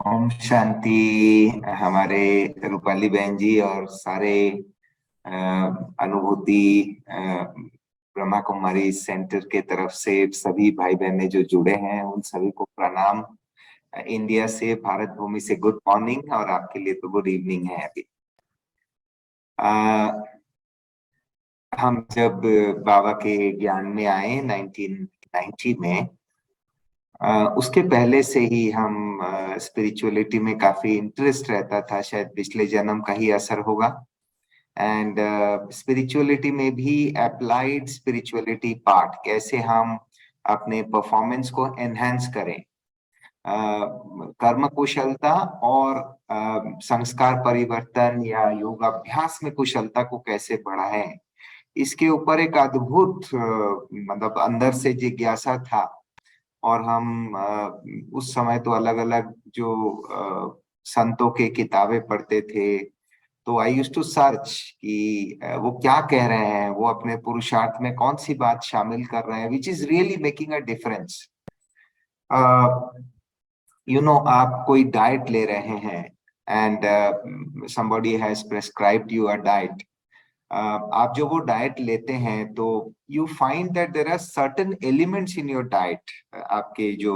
ओम शांति। हमारे रूपाली बहन जी और सारे अ, अनुभूति ब्रह्मा कुमारी सेंटर के तरफ से सभी भाई बहने जो जुड़े हैं उन सभी को प्रणाम। इंडिया से, भारत भूमि से गुड मॉर्निंग, और आपके लिए तो गुड इवनिंग है अभी। अ, हम जब बाबा के ज्ञान में आए 1990 में, उसके पहले से ही हम स्पिरिचुअलिटी में काफी इंटरेस्ट रहता था। शायद पिछले जन्म का ही असर होगा। एंड स्पिरिचुअलिटी में भी अप्लाइड स्पिरिचुअलिटी पार्ट, कैसे हम अपने परफॉर्मेंस को एनहांस करें, कर्म कुशलता और संस्कार परिवर्तन या योगाभ्यास में कुशलता को कैसे बढ़ाएं, इसके ऊपर एक अद्भुत मतलब अंदर से जिज्ञासा था। और हम उस समय तो अलग अलग जो संतों के किताबें पढ़ते थे। तो आई यूज टू सर्च कि वो क्या कह रहे हैं, वो अपने पुरुषार्थ में कौन सी बात शामिल कर रहे हैं which is really making a difference. You know, आप कोई डाइट ले रहे हैं and somebody has prescribed you a diet. आप जो वो डाइट लेते हैं तो you find that there are certain elements in your diet. आपके जो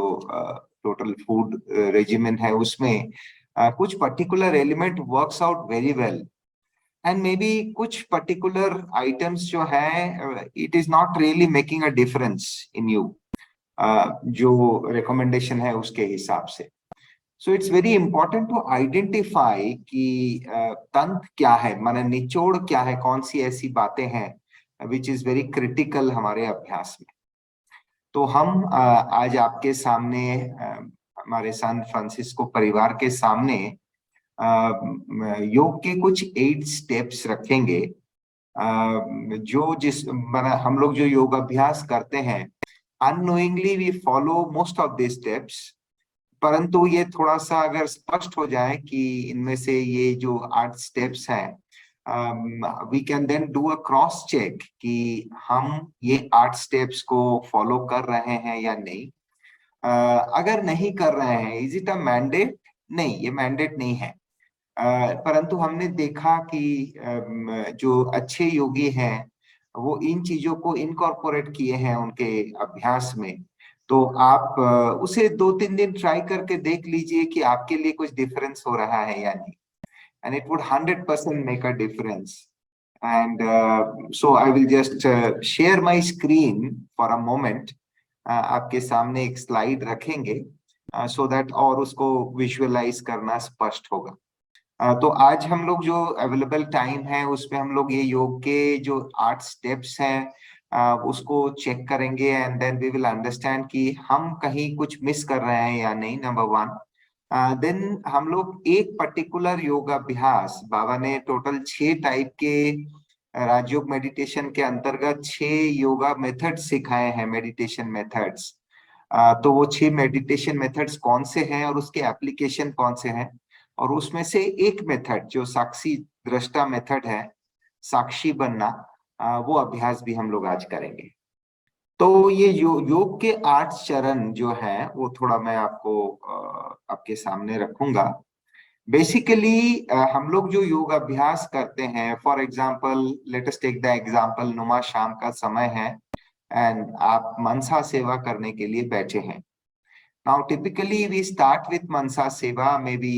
टोटल फूड रेजिमेंट है उसमें कुछ particular element works out very well, and maybe कुछ पर्टिकुलर आइटम्स जो है it is not really making a difference in you, जो recommendation है उसके हिसाब से। So it's very important to identify कि तंत्र क्या है, माने निचोड़ क्या है, कौन सी ऐसी बातें हैं विच इज वेरी क्रिटिकल हमारे अभ्यास में। तो हम आज आपके सामने हमारे सान फ्रांसिस्को परिवार के सामने योग के कुछ 8 स्टेप्स रखेंगे। जो जिस माना हम लोग जो योग अभ्यास करते हैं, unknowingly we follow most of the steps. परंतु ये थोड़ा सा अगर स्पष्ट हो जाए कि इनमें से ये जो 8 स्टेप्स हैं, we can then do a cross check कि हम ये 8 स्टेप्स को फॉलो कर रहे हैं या नहीं। अगर नहीं कर रहे हैं, इज इट अ मैंडेट? नहीं, ये मैंडेट नहीं है। परंतु हमने देखा कि जो अच्छे योगी हैं वो इन चीजों को इनकॉर्पोरेट किए हैं उनके अभ्यास में। तो आप उसे 2-3 दिन ट्राई करके देख लीजिए कि आपके लिए कुछ डिफरेंस हो रहा है या नहीं, and it would 100% make a difference. And so I will just share my screen for a moment. आपके सामने एक स्लाइड रखेंगे सो दैट और उसको विजुअलाइज करना स्पष्ट होगा। तो आज हम लोग जो अवेलेबल टाइम है उसमें हम लोग ये योग के जो 8 स्टेप्स हैं उसको चेक करेंगे, and then we will understand कि हम कहीं कुछ मिस कर रहे हैं या नहीं, नंबर वन। देन हम लोग एक पर्टिकुलर योगाभ्यास, बाबा ने टोटल 6 टाइप के राजयोग मेडिटेशन के अंतर्गत 6 योगा मेथड सिखाए हैं, मेडिटेशन मेथड्स। तो वो 6 मेडिटेशन मेथड्स कौन से हैं और उसके एप्लीकेशन कौन से हैं, और उसमें से एक मेथड जो साक्षी दृष्टा मेथड है, साक्षी बनना, वो अभ्यास भी हम लोग आज करेंगे। तो ये योग के 8 चरण जो है वो थोड़ा मैं आपको आपके सामने रखूंगा। बेसिकली हम लोग जो योग अभ्यास करते हैं, for example let us take the example, नुमा शाम का समय है एंड आप मनसा सेवा करने के लिए बैठे हैं। Now, typically we start with मनसा सेवा, maybe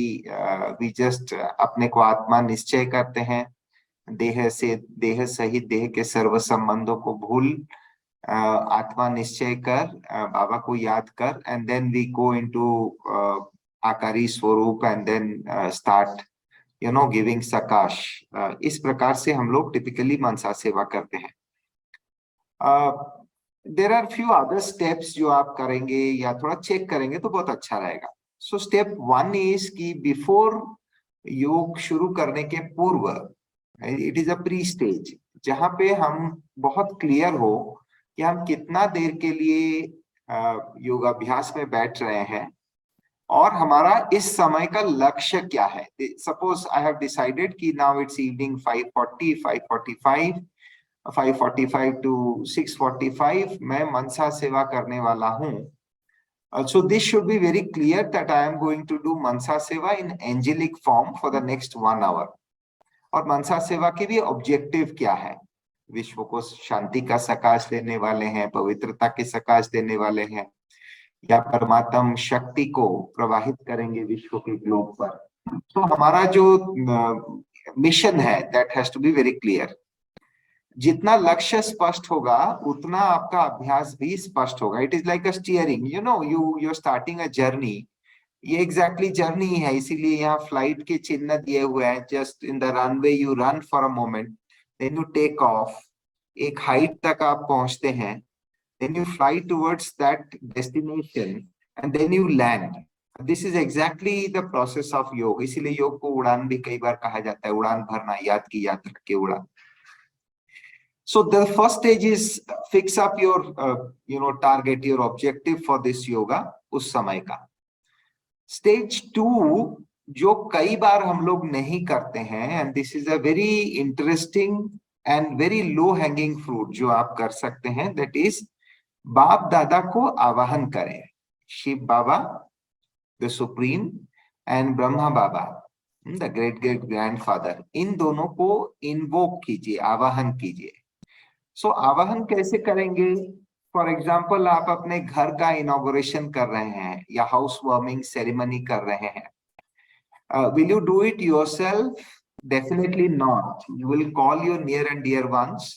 we just अपने को आत्मा निश्चय करते हैं, देह से, देह सहित देह के सर्व संबंधों को भूल आत्मा निश्चय कर, बाबा को याद कर, and then we go into आकारी स्वरूप एंड देन स्टार्ट गिविंग सकाश। इस प्रकार से हम लोग टिपिकली मनसा सेवा करते हैं। There are few other steps जो आप करेंगे या थोड़ा चेक करेंगे तो बहुत अच्छा रहेगा। सो स्टेप 1 इज कि बिफोर योग शुरू करने के पूर्व, it is a pre stage, जहां पे हम बहुत क्लियर हो कि हम कितना देर के लिए योगाभ्यास में बैठ रहे हैं और हमारा इस समय का लक्ष्य क्या है। सपोज आई हैव डिसाइडेड कि नाउ इट्स इवनिंग 5:40, 5:45, 5:45 to 6:45 मैं मनसा सेवा करने वाला हूं। So this should be very clear that I am going to do Mansa Seva in angelic form for the next 1 hour. और मनसा सेवा के भी ऑब्जेक्टिव क्या है? विश्व को शांति का सकाश देने वाले हैं, पवित्रता के सकाश देने वाले हैं, या परमात्म शक्ति को प्रवाहित करेंगे विश्व के ग्लोब पर? तो हमारा जो मिशन है that has to be very clear. जितना लक्ष्य स्पष्ट होगा उतना आपका अभ्यास भी स्पष्ट होगा. It is like a steering, you are starting a journey. ये एग्जैक्टली जर्नी है, इसीलिए यहाँ फ्लाइट के चिन्ह दिए हुए हैं. Just in the runway you run for a moment, then you take off, एक हाइट तक आप पहुंचते हैं, then you fly towards that destination and then you land. This is exactly the process of योग. इसीलिए योग को उड़ान भी कई बार कहा जाता है, उड़ान भरना, याद की यात्रा के उड़ान. So the first stage is fix up your target, your objective for this yoga उस समय का. Stage 2 जो कई बार हम लोग नहीं करते हैं, and this is a very interesting and very low hanging fruit जो आप कर सकते हैं, that is बाप दादा को आवाहन करें. शिव बाबा, the supreme, and Brahma Baba, the great great grandfather, इन दोनों को इन्वोक कीजिए, आवाहन कीजिए. सो आवाहन कैसे करेंगे? फॉर एग्जाम्पल आप अपने घर का इनॉग्रेशन कर रहे हैं या हाउस वार्मिंग सेरेमनी कर रहे हैं. Will you do it yourself? Definitely not. You will call your near and dear ones,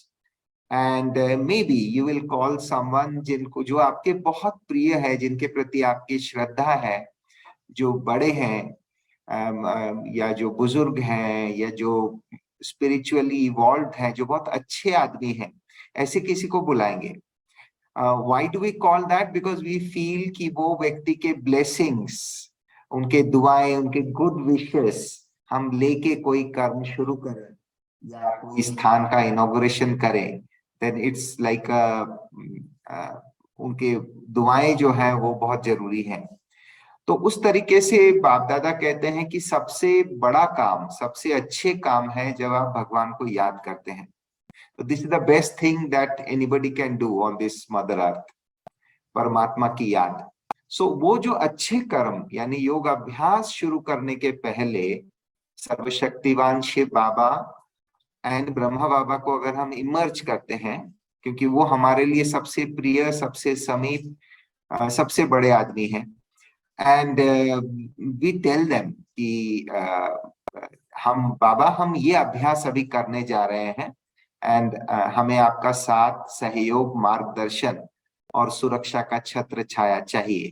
and maybe you will call someone जिनको, जो आपके बहुत प्रिय है, जिनके प्रति आपकी श्रद्धा है, जो बड़े हैं, या जो बुजुर्ग हैं, या जो स्पिरिचुअली इवॉल्व हैं, जो बहुत अच्छे आदमी हैं, ऐसे किसी को बुलाएंगे. Why do we call that? Because we feel कि वो व्यक्ति के blessings, उनके दुआएं, उनके good wishes हम लेके कोई कर्म शुरू करें या कोई स्थान का इनॉग्रेशन करें, then it's like उनके दुआएं जो हैं वो बहुत जरूरी हैं. तो उस तरीके से बाप दादा कहते हैं कि सबसे बड़ा काम, सबसे अच्छे काम है जब आप भगवान को याद करते हैं. So this is the best thing that anybody can do on this mother earth, परमात्मा की याद. So वो जो अच्छे कर्म यानी योग अभ्यास शुरू करने के पहले सर्वशक्तिवान शिव बाबा एंड ब्रह्मा बाबा को अगर हम इमर्ज करते हैं, क्योंकि वो हमारे लिए सबसे प्रिय, सबसे समीप, सबसे बड़े आदमी हैं, एंड वी टेल देम कि हम बाबा, हम ये अभ्यास अभी करने जा रहे हैं, एंड हमें आपका साथ, सहयोग, मार्गदर्शन और सुरक्षा का छत्र छाया चाहिए.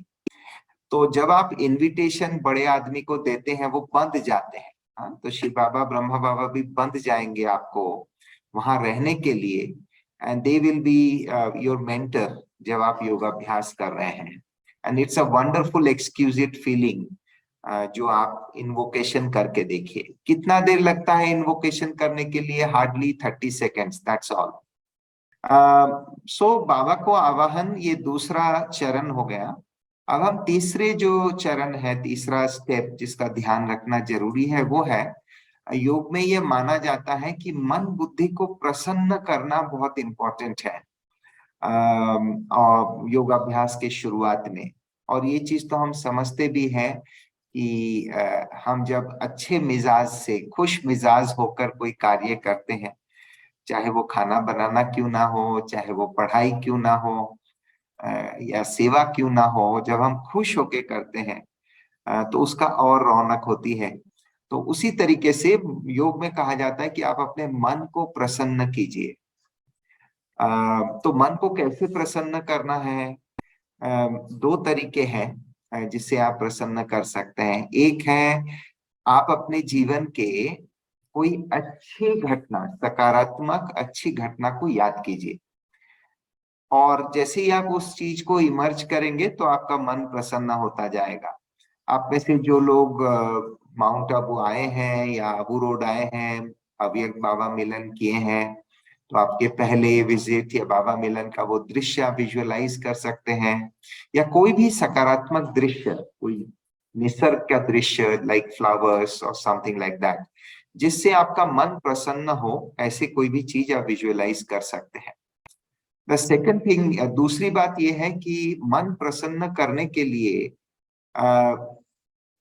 तो जब आप इनविटेशन बड़े आदमी को देते हैं वो बंध जाते हैं. तो शिव बाबा, ब्रह्मा बाबा भी बंध जाएंगे आपको वहां रहने के लिए, and they will be your mentor जब आप योगाभ्यास कर रहे हैं. And it's a wonderful exquisite feeling जो आप इन्वोकेशन करके देखिए. कितना देर लगता है इन्वोकेशन करने के लिए? Hardly 30 seconds, that's all. So बाबा को आवाहन, ये दूसरा चरण हो गया. अब हम तीसरे जो चरण है, तीसरा स्टेप जिसका ध्यान रखना जरूरी है, वो है, योग में ये माना जाता है कि मन बुद्धि को प्रसन्न करना बहुत इंपॉर्टेंट है और योगाभ्यास के शुरुआत में. और ये चीज तो हम समझते भी हैं कि हम जब अच्छे मिजाज से, खुश मिजाज होकर कोई कार्य करते हैं, चाहे वो खाना बनाना क्यों ना हो, चाहे वो पढ़ाई क्यों ना हो, या सेवा क्यों ना हो, जब हम खुश होके करते हैं तो उसका और रौनक होती है. तो उसी तरीके से योग में कहा जाता है कि आप अपने मन को प्रसन्न कीजिए. तो मन को कैसे प्रसन्न करना है? दो तरीके हैं जिससे आप प्रसन्न कर सकते हैं. एक है, आप अपने जीवन के कोई अच्छी घटना, सकारात्मक अच्छी घटना को याद कीजिए, और जैसे ही आप उस चीज को इमर्ज करेंगे तो आपका मन प्रसन्न होता जाएगा. आप में से जो लोग माउंट आबू आए हैं या आबू रोड आए हैं, अव्यक्त बाबा मिलन किए हैं, तो आपके पहले विजिट या बाबा मिलन का वो दृश्य आप विजुअलाइज कर सकते हैं, या कोई भी सकारात्मक दृश्य, कोई निसर्ग का दृश्य, लाइक फ्लावर्स और समथिंग लाइक दैट, जिससे आपका मन प्रसन्न हो, ऐसे कोई भी चीज आप विजुअलाइज कर सकते हैं. द सेकंड थिंग, दूसरी बात यह है कि मन प्रसन्न करने के लिए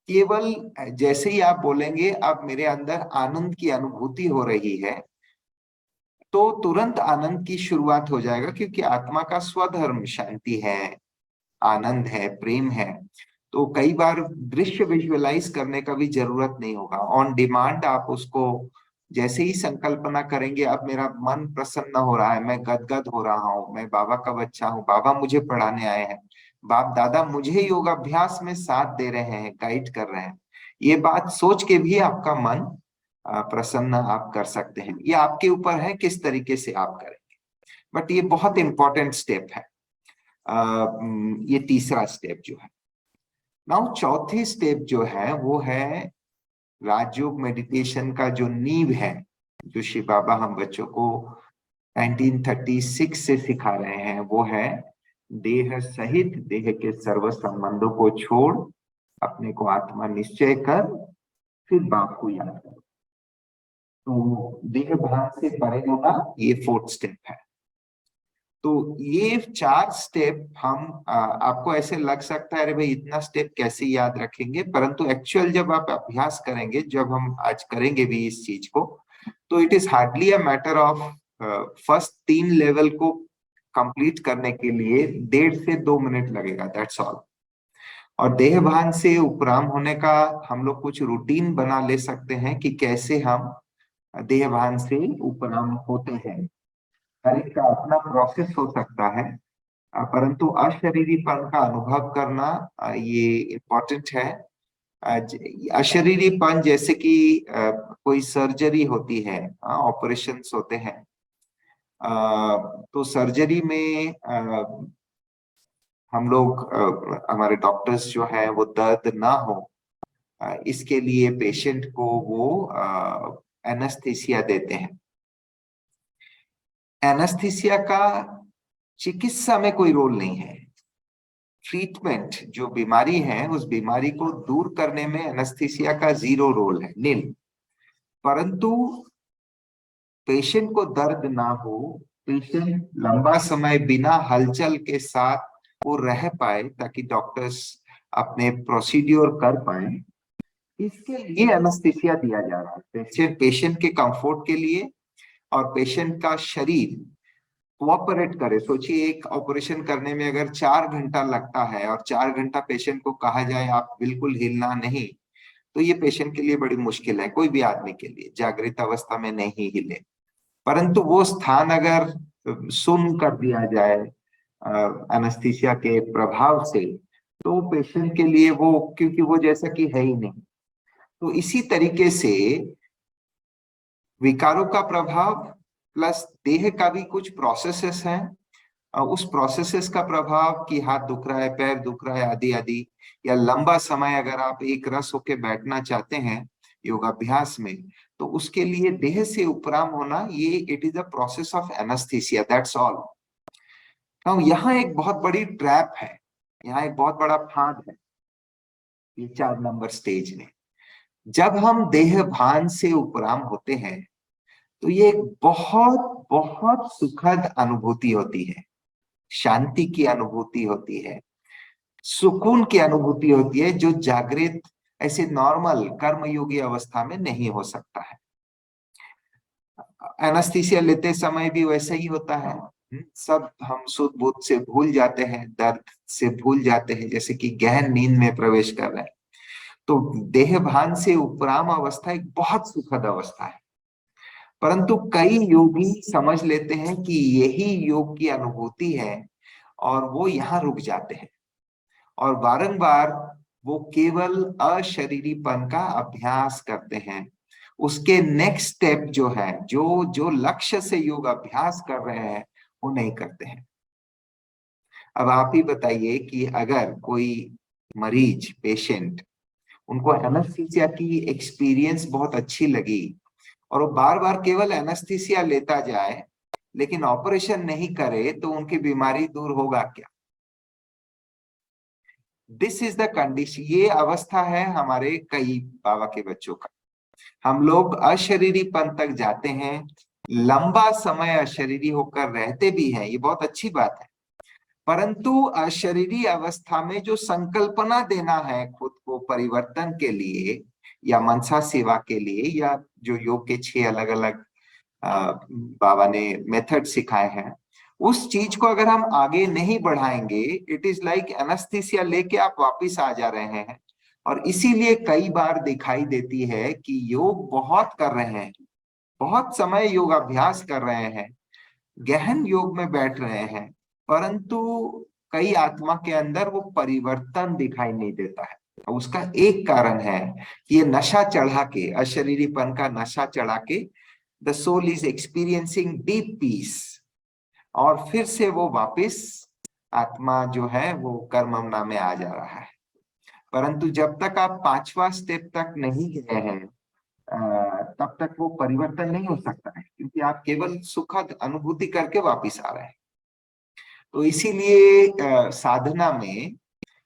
केवल जैसे ही आप बोलेंगे अब मेरे अंदर आनंद की अनुभूति हो रही है, तो तुरंत आनंद की शुरुआत हो जाएगा, क्योंकि आत्मा का स्वधर्म शांति है, आनंद है, प्रेम है। तो कई बार दृश्य विजुअलाइज करने का भी जरूरत नहीं होगा, ऑन डिमांड आप उसको जैसे ही संकल्पना करेंगे, अब मेरा मन प्रसन्न हो रहा है, मैं गदगद हो रहा हूँ, मैं बाबा का बच्चा हूँ, बाबा मुझे पढ़ाने आए हैं, बाप दादा मुझे योगाभ्यास में साथ दे रहे हैं, गाइड कर रहे हैं, ये बात सोच के भी आपका मन प्रसन्न आप कर सकते हैं। ये आपके ऊपर है किस तरीके से आप करेंगे, बट ये बहुत इंपॉर्टेंट स्टेप है। ये तीसरा स्टेप जो है। नाउ चौथी स्टेप जो है वो है राजयोग मेडिटेशन का जो नींव है, जो शिव बाबा हम बच्चों को 1936 से सिखा रहे हैं, वो है देह सहित देह के सर्व संबंधों को छोड़ अपने को आत्मा निश्चय कर फिर बाप को याद करो। तो देह भान से परे होना, ये फोर्थ स्टेप है। तो ये 4 स्टेप हम आपको ऐसे लग सकता है अरे भाई इतना स्टेप कैसे याद रखेंगे, परंतु एक्चुअल जब आप अभ्यास करेंगे, जब हम आज करेंगे भी इस चीज को, तो it is hardly a matter of first 3 level को कंप्लीट करने के लिए 1.5 से 2 मिनट लगेगा, दैट्स ऑल। और देह भान से उपराम होने का हम लोग कुछ रूटीन बना ले सकते हैं कि कैसे हम देह भान से उपराम होते हैं। हर एक का अपना प्रोसेस हो सकता है, परंतु अशरीरीपन का अनुभव करना ये इम्पोर्टेंट है। अशरीरीपन जैसे कि कोई सर्जरी होती है, ऑपरेशंस होते हैं, तो सर्जरी में हम लोग हमारे डॉक्टर्स जो हैं वो दर्द ना हो, इसके लिए पेशेंट को वो एनेस्थीसिया देते हैं। एनेस्थीसिया का चिकित्सा में कोई रोल नहीं है। ट्रीटमेंट, जो बीमारी है उस बीमारी को दूर करने में एनेस्थीसिया का 0 रोल है, नील। परंतु पेशेंट को दर्द ना हो, पेशेंट लंबा समय बिना हलचल के साथ वो रह पाए, ताकि डॉक्टर्स अपने प्रोसीड्योर कर पाए, इसके लिए एनेस्थीसिया दिया जा रहा है, पेशेंट के कंफर्ट के लिए, और पेशेंट का शरीर कोऑपरेट करे। सोचिए एक ऑपरेशन करने में अगर 4 घंटा लगता है और 4 घंटा पेशेंट को कहा जाए आप बिल्कुल हिलना नहीं, तो ये पेशेंट के लिए बड़ी मुश्किल है, कोई भी आदमी के लिए जागृत अवस्था में नहीं हिले। परंतु वो स्थान अगर सुन्न कर दिया जाए एनेस्थीसिया के प्रभाव से, तो पेशेंट के लिए वो, क्योंकि वो जैसा कि है ही नहीं। तो इसी तरीके से विकारों का प्रभाव प्लस देह का भी कुछ प्रोसेसेस हैं, उस प्रोसेसेस का प्रभाव कि हाथ दुख रहा है, पैर दुख रहा है, आदि आदि, या लंबा समय अगर आप एक रस होके बैठना चाहते हैं योगाभ्यास में, तो उसके लिए देह से उपराम होना, ये it is a process of anaesthesia, that's all. यहाँ एक बहुत बड़ी ट्रैप है, यहाँ एक बहुत बड़ा फांद है ये 4 नंबर स्टेज में। जब हम देह भान से उपराम होते हैं, तो ये एक बहुत बहुत सुखद अनुभूति होती है, शांति की अनुभूति होती है, सुकून की अनुभूति होती है, जो जागृत ऐसे नॉर्मल कर्मयोगी अवस्था में नहीं हो सकता है। एनास्थीसिया लेते समय भी वैसे ही होता है, सब हम सुध बुध से भूल जाते हैं, दर्द से भूल जाते हैं, जैसे कि गहन नींद में प्रवेश कर रहे हैं। तो देह भान से उपराम अवस्था एक बहुत सुखद अवस्था है, परंतु कई योगी समझ लेते हैं कि यही योग की अनुभूति है, और वो यहाँ रुक जाते हैं, और बारंबार वो केवल अशरीरीपन का अभ्यास करते हैं। उसके नेक्स्ट स्टेप जो है, जो जो लक्ष्य से योग अभ्यास कर रहे हैं, वो नहीं करते हैं। अब आप ही बताइए कि अगर कोई मरीज, पेशेंट, उनको एनेस्थीसिया की एक्सपीरियंस बहुत अच्छी लगी, और वो बार बार केवल एनेस्थीसिया लेता जाए लेकिन ऑपरेशन नहीं करे, तो उनकी बीमारी दूर होगा क्या? दिस इज द कंडीशन, ये अवस्था है हमारे कई बाबा के बच्चों का। हम लोग अशरीरीपन तक जाते हैं, लंबा समय अशरीरी होकर रहते भी हैं, ये बहुत अच्छी बात है। परंतु अशरीरी अवस्था में जो संकल्पना देना है खुद को परिवर्तन के लिए या मनसा सेवा के लिए, या जो योग के 6 अलग अलग बाबा ने मेथड सिखाए हैं, उस चीज को अगर हम आगे नहीं बढ़ाएंगे, इट इज लाइक एनेस्थीसिया लेके आप वापिस आ जा रहे हैं। और इसीलिए कई बार दिखाई देती है कि योग बहुत कर रहे हैं, बहुत समय योगाभ्यास कर रहे हैं, गहन योग में बैठ रहे हैं, परंतु कई आत्मा के अंदर वो परिवर्तन दिखाई नहीं देता है। उसका एक कारण है कि ये नशा चढ़ा के, अशरीरीपन का नशा चढ़ा के the soul is experiencing deep peace, और फिर से वो वापस आत्मा जो है वो कर्ममना में आ जा रहा है। परंतु जब तक आप 5वां स्टेप तक नहीं गए हैं, तब तक वो परिवर्तन नहीं हो सकता है, क्योंकि आप केवल सुखद अनुभूति करके वापिस आ रहे हैं। तो इसीलिए साधना में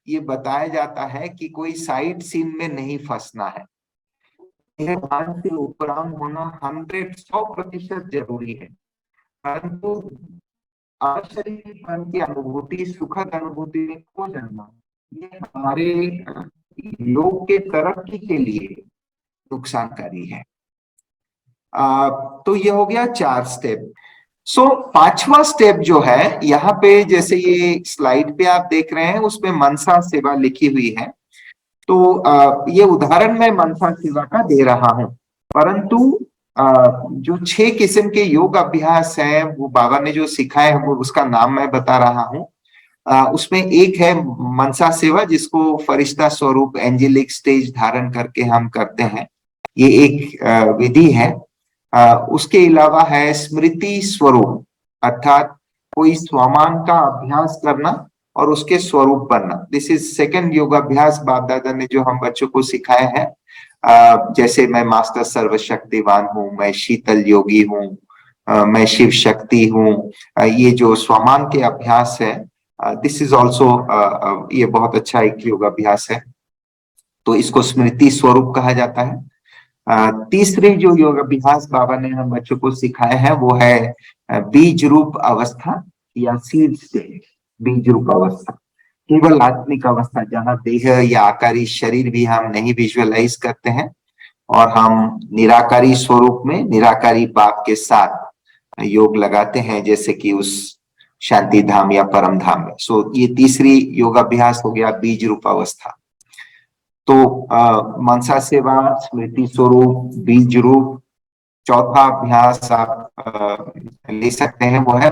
ये बताया जाता है कि कोई साइड सीन में नहीं फंसना है। यह ध्यान से उपराम होना 100% जरूरी है, परंतु अशरीरपन की अनुभूति, सुखद अनुभूति में खो जाना, ये हमारे योग के तरक्की के लिए नुकसानकारी है। तो ये हो गया 4 स्टेप। सो 5वां स्टेप जो है, यहाँ पे जैसे ये स्लाइड पे आप देख रहे हैं, उसमें मनसा सेवा लिखी हुई है। तो ये उदाहरण मैं मनसा सेवा का दे रहा हूं, परंतु जो 6 किस्म के योग अभ्यास हैं, वो बाबा ने जो सिखाए हैं, वो उसका नाम मैं बता रहा हूं। उसमें एक है मनसा सेवा, जिसको फरिश्ता स्वरूप एंजेलिक स्टेज धारण करके हम करते हैं। ये एक विधि है। उसके अलावा है स्मृति स्वरूप, अर्थात कोई स्वामान का अभ्यास करना और उसके स्वरूप बनना। दिस इज सेकंड योगाभ्यास बाप दादा ने जो हम बच्चों को सिखाया है। जैसे मैं मास्टर सर्वशक्तिवान हूँ, मैं शीतल योगी हूँ, मैं शिव शक्ति हूँ, ये जो स्वामान के अभ्यास है, दिस इज ऑल्सो, ये बहुत अच्छा एक योगाभ्यास है। तो इसको स्मृति स्वरूप कहा जाता है। तीसरी जो योगाभ्यास बाबा ने हम बच्चों को सिखाया है, वो है बीज रूप अवस्था या सीड स्टेज। बीज रूप अवस्था केवल आत्मिक अवस्था, जहां देह या आकारी शरीर भी हम नहीं विजुअलाइज करते हैं, और हम निराकारी स्वरूप में निराकारी बाप के साथ योग लगाते हैं, जैसे कि उस शांति धाम या परम धाम में। सो ये तीसरी योगाभ्यास हो गया बीज रूप अवस्था। तो मनसा सेवा, स्मृति स्वरूप, बीज रूप। चौथा अभ्यास आप ले सकते हैं, वो है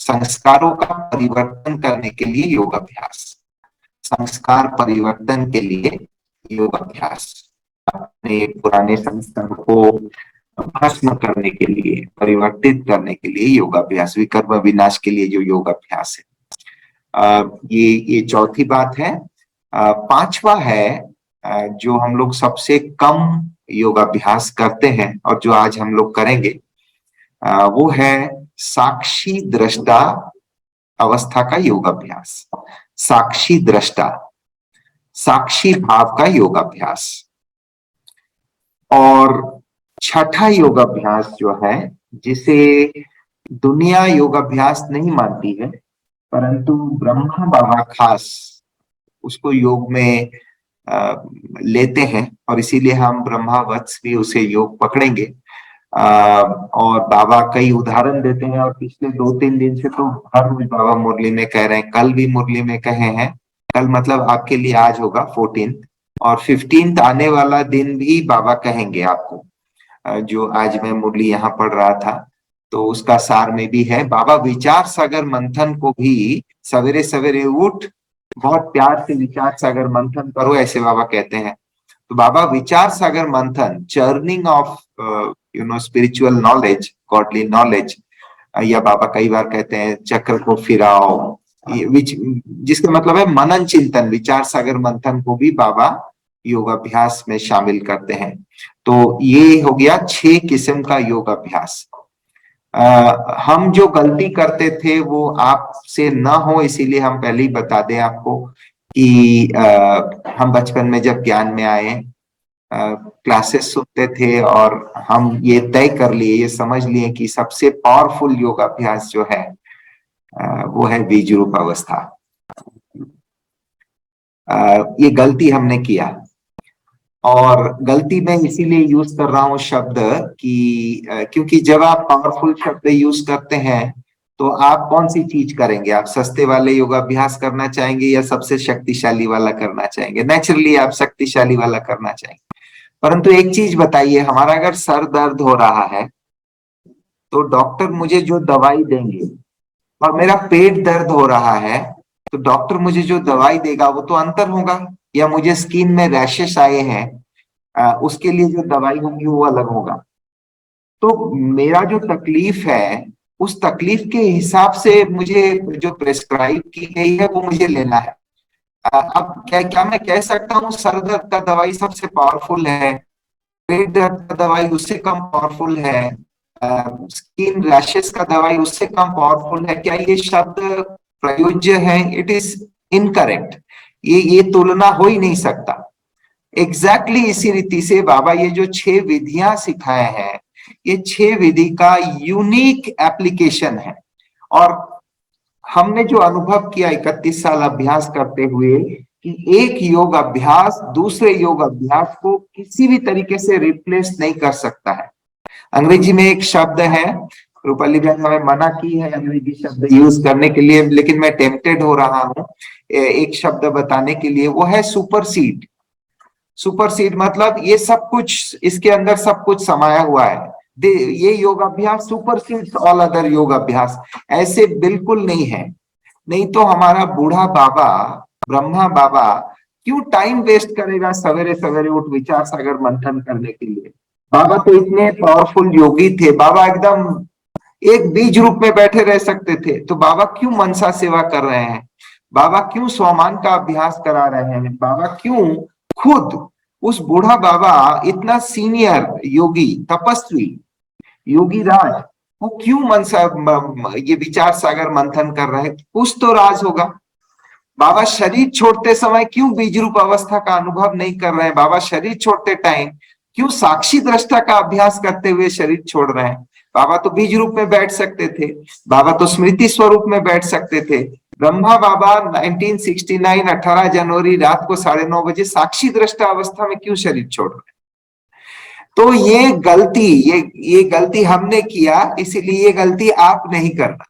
संस्कारों का परिवर्तन करने के लिए योगाभ्यास। संस्कार परिवर्तन के लिए योगाभ्यास, अपने पुराने संस्कार को भस्म करने के लिए, परिवर्तित करने के लिए योगाभ्यास, विकर्म विनाश के लिए जो योगाभ्यास है। ये चौथी बात है। 5वां है जो हम लोग सबसे कम योगाभ्यास करते हैं और जो आज हम लोग करेंगे, वो है साक्षी दृष्टा अवस्था का योगाभ्यास। साक्षी दृष्टा, साक्षी भाव का योगाभ्यास। और छठा योगाभ्यास जो है, जिसे दुनिया योगाभ्यास नहीं मानती है, परंतु ब्रह्मा बाबा खास उसको योग में लेते हैं, और इसीलिए हम ब्रह्मा वत्स भी उसे योग पकड़ेंगे। और बाबा कई उदाहरण देते हैं, और पिछले 2-3 दिन से तो हर रोज बाबा मुरली में कह रहे हैं, कल भी मुरली में कहे हैं। कल मतलब आपके लिए आज होगा 14, और 15 आने वाला दिन भी बाबा कहेंगे आपको। जो आज मैं मुरली यहाँ पढ़ रहा था, तो उसका सार में भी है, बाबा विचार सागर मंथन को भी सवेरे सवेरे उठ बहुत प्यार से विचार सागर मंथन करो, ऐसे बाबा कहते हैं। तो बाबा विचार सागर मंथन, churning of spiritual knowledge, godly knowledge, या बाबा कई बार कहते हैं चक्र को फिराओ, जिसका मतलब है मनन चिंतन। विचार सागर मंथन को भी बाबा योगाभ्यास में शामिल करते हैं। तो ये हो गया 6 किस्म का योगाभ्यास। हम जो गलती करते थे वो आपसे ना हो, इसीलिए हम पहले ही बता दें आपको कि हम बचपन में जब ज्ञान में आए, क्लासेस सुनते थे और हम ये तय कर लिए, ये समझ लिए कि सबसे पावरफुल योगाभ्यास जो है वो है बीज रूप अवस्था। ये गलती हमने किया, और गलती मैं इसीलिए यूज कर रहा हूं शब्द कि क्योंकि जब आप पावरफुल शब्द यूज करते हैं तो आप कौन सी चीज करेंगे? आप सस्ते वाले योगाभ्यास करना चाहेंगे या सबसे शक्तिशाली वाला करना चाहेंगे? नेचुरली आप शक्तिशाली वाला करना चाहेंगे। परंतु एक चीज बताइए, हमारा अगर सर दर्द हो रहा है तो डॉक्टर मुझे जो दवाई देंगे, और मेरा पेट दर्द हो रहा है तो डॉक्टर मुझे जो दवाई देगा वो तो अंतर होगा। या मुझे स्किन में रैशेस आए हैं, उसके लिए जो दवाई होगी वो अलग होगा। तो मेरा जो तकलीफ है उस तकलीफ के हिसाब से मुझे जो प्रेस्क्राइब की गई है वो मुझे लेना है। अब क्या क्या मैं कह सकता हूँ सर दर्द का दवाई सबसे पावरफुल है, पेट दर्द का दवाई उससे कम पावरफुल है, स्किन रैशेस का दवाई उससे कम पावरफुल है? क्या ये शब्द प्रयोज्य है? It is incorrect. ये तुलना हो ही नहीं सकता। एग्जैक्टली इसी रीति से बाबा ये जो 6 विधियां सिखाए हैं, ये 6 विधि का यूनिक एप्लीकेशन है। और हमने जो अनुभव किया 31 साल अभ्यास करते हुए कि एक योग अभ्यास दूसरे योग अभ्यास को किसी भी तरीके से रिप्लेस नहीं कर सकता है। अंग्रेजी में एक शब्द है, रूपाली बहन हमें मना की है अंग्रेजी शब्द यूज करने के लिए, लेकिन मैं टेम्पटेड हो रहा हूं एक शब्द बताने के लिए, वो है सुपरसीड। सुपरसीड मतलब ये सब कुछ, इसके अंदर सब कुछ समाया हुआ है। ये योगाभ्यास सुपरसीड्स ऑल अदर योगाभ्यास, ऐसे बिल्कुल नहीं है। नहीं तो हमारा बूढ़ा बाबा ब्रह्मा बाबा क्यों टाइम वेस्ट करेगा सवेरे सवेरे उठ विचार सागर मंथन करने के लिए? बाबा तो इतने पावरफुल योगी थे, बाबा एकदम एक बीज रूप में बैठे रह सकते थे, तो बाबा क्यों मनसा सेवा कर रहे हैं? बाबा क्यों स्वमान का अभ्यास करा रहे हैं? बाबा क्यों खुद, उस बूढ़ा बाबा इतना सीनियर योगी तपस्वी योगी राज, वो क्यों मनसा ये विचार सागर मंथन कर रहे हैं? कुछ तो राज होगा। बाबा शरीर छोड़ते समय क्यों बीज रूप अवस्था का अनुभव नहीं कर रहे हैं? बाबा शरीर छोड़ते टाइम क्यों साक्षी दृष्टा का अभ्यास करते हुए शरीर छोड़ रहे हैं? बाबा तो बीज रूप में बैठ सकते थे, बाबा तो स्मृति स्वरूप में बैठ सकते थे। ब्रह्मा बाबा 1969 18 जनवरी रात को 9:30 बजे साक्षी दृष्टा अवस्था में क्यों शरीर छोड़ रहे हैं? तो ये गलती हमने किया, इसीलिए ये गलती आप नहीं करना।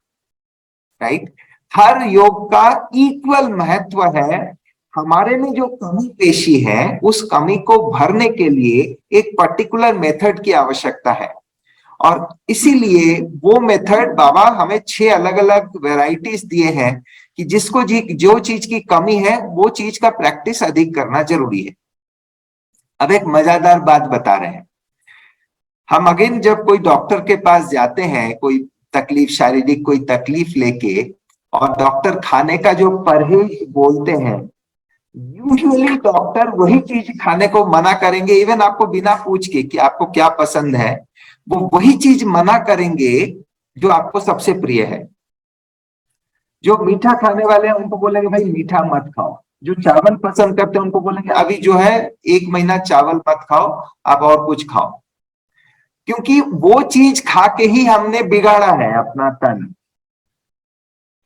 राइट? हर योग का इक्वल महत्व है। हमारे में जो कमी पेशी है उस कमी को भरने के लिए एक पर्टिकुलर मेथड की आवश्यकता है, और इसीलिए वो मेथड बाबा हमें 6 अलग अलग वेराइटीज दिए हैं कि जिसको जो चीज की कमी है वो चीज का प्रैक्टिस अधिक करना जरूरी है। अब एक मजेदार बात बता रहे हैं। हम अगेन जब कोई डॉक्टर के पास जाते हैं, कोई तकलीफ, शारीरिक कोई तकलीफ लेके, और डॉक्टर खाने का जो परहेज बोलते हैं, यूजुअली डॉक्टर वही चीज खाने को मना करेंगे, इवन आपको बिना पूछ के कि आपको क्या पसंद है, वो वही चीज मना करेंगे जो आपको सबसे प्रिय है। जो मीठा खाने वाले हैं उनको बोलेंगे भाई मीठा मत खाओ। जो चावल पसंद करते हैं उनको बोलेंगे अभी जो है 1 महीना चावल मत खाओ, आप और कुछ खाओ। क्योंकि वो चीज खा के ही हमने बिगाड़ा है अपना तन।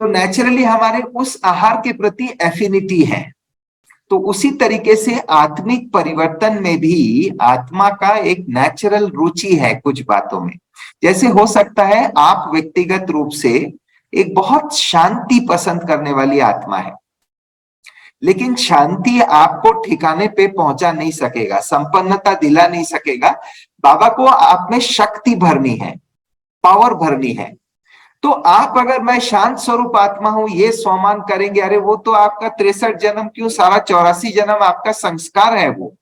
तो नेचुरली हमारे उस आहार के प्रति एफिनिटी है। तो उसी तरीके से आत्मिक परिवर्तन में भी आत्मा का एक नेचुरल रुचि है कुछ बातों में। जैसे हो सकता है आप व्यक्तिगत रूप से एक बहुत शांति पसंद करने वाली आत्मा है, लेकिन शांति आपको ठिकाने पे पहुंचा नहीं सकेगा, संपन्नता दिला नहीं सकेगा। बाबा को आप में शक्ति भरनी है, पावर भरनी है। तो आप अगर मैं शांत स्वरूप आत्मा हूं ये स्वमान करेंगे, अरे वो तो आपका 63 जन्म क्यों, सारा 84 जन्म आपका संस्कार है वो।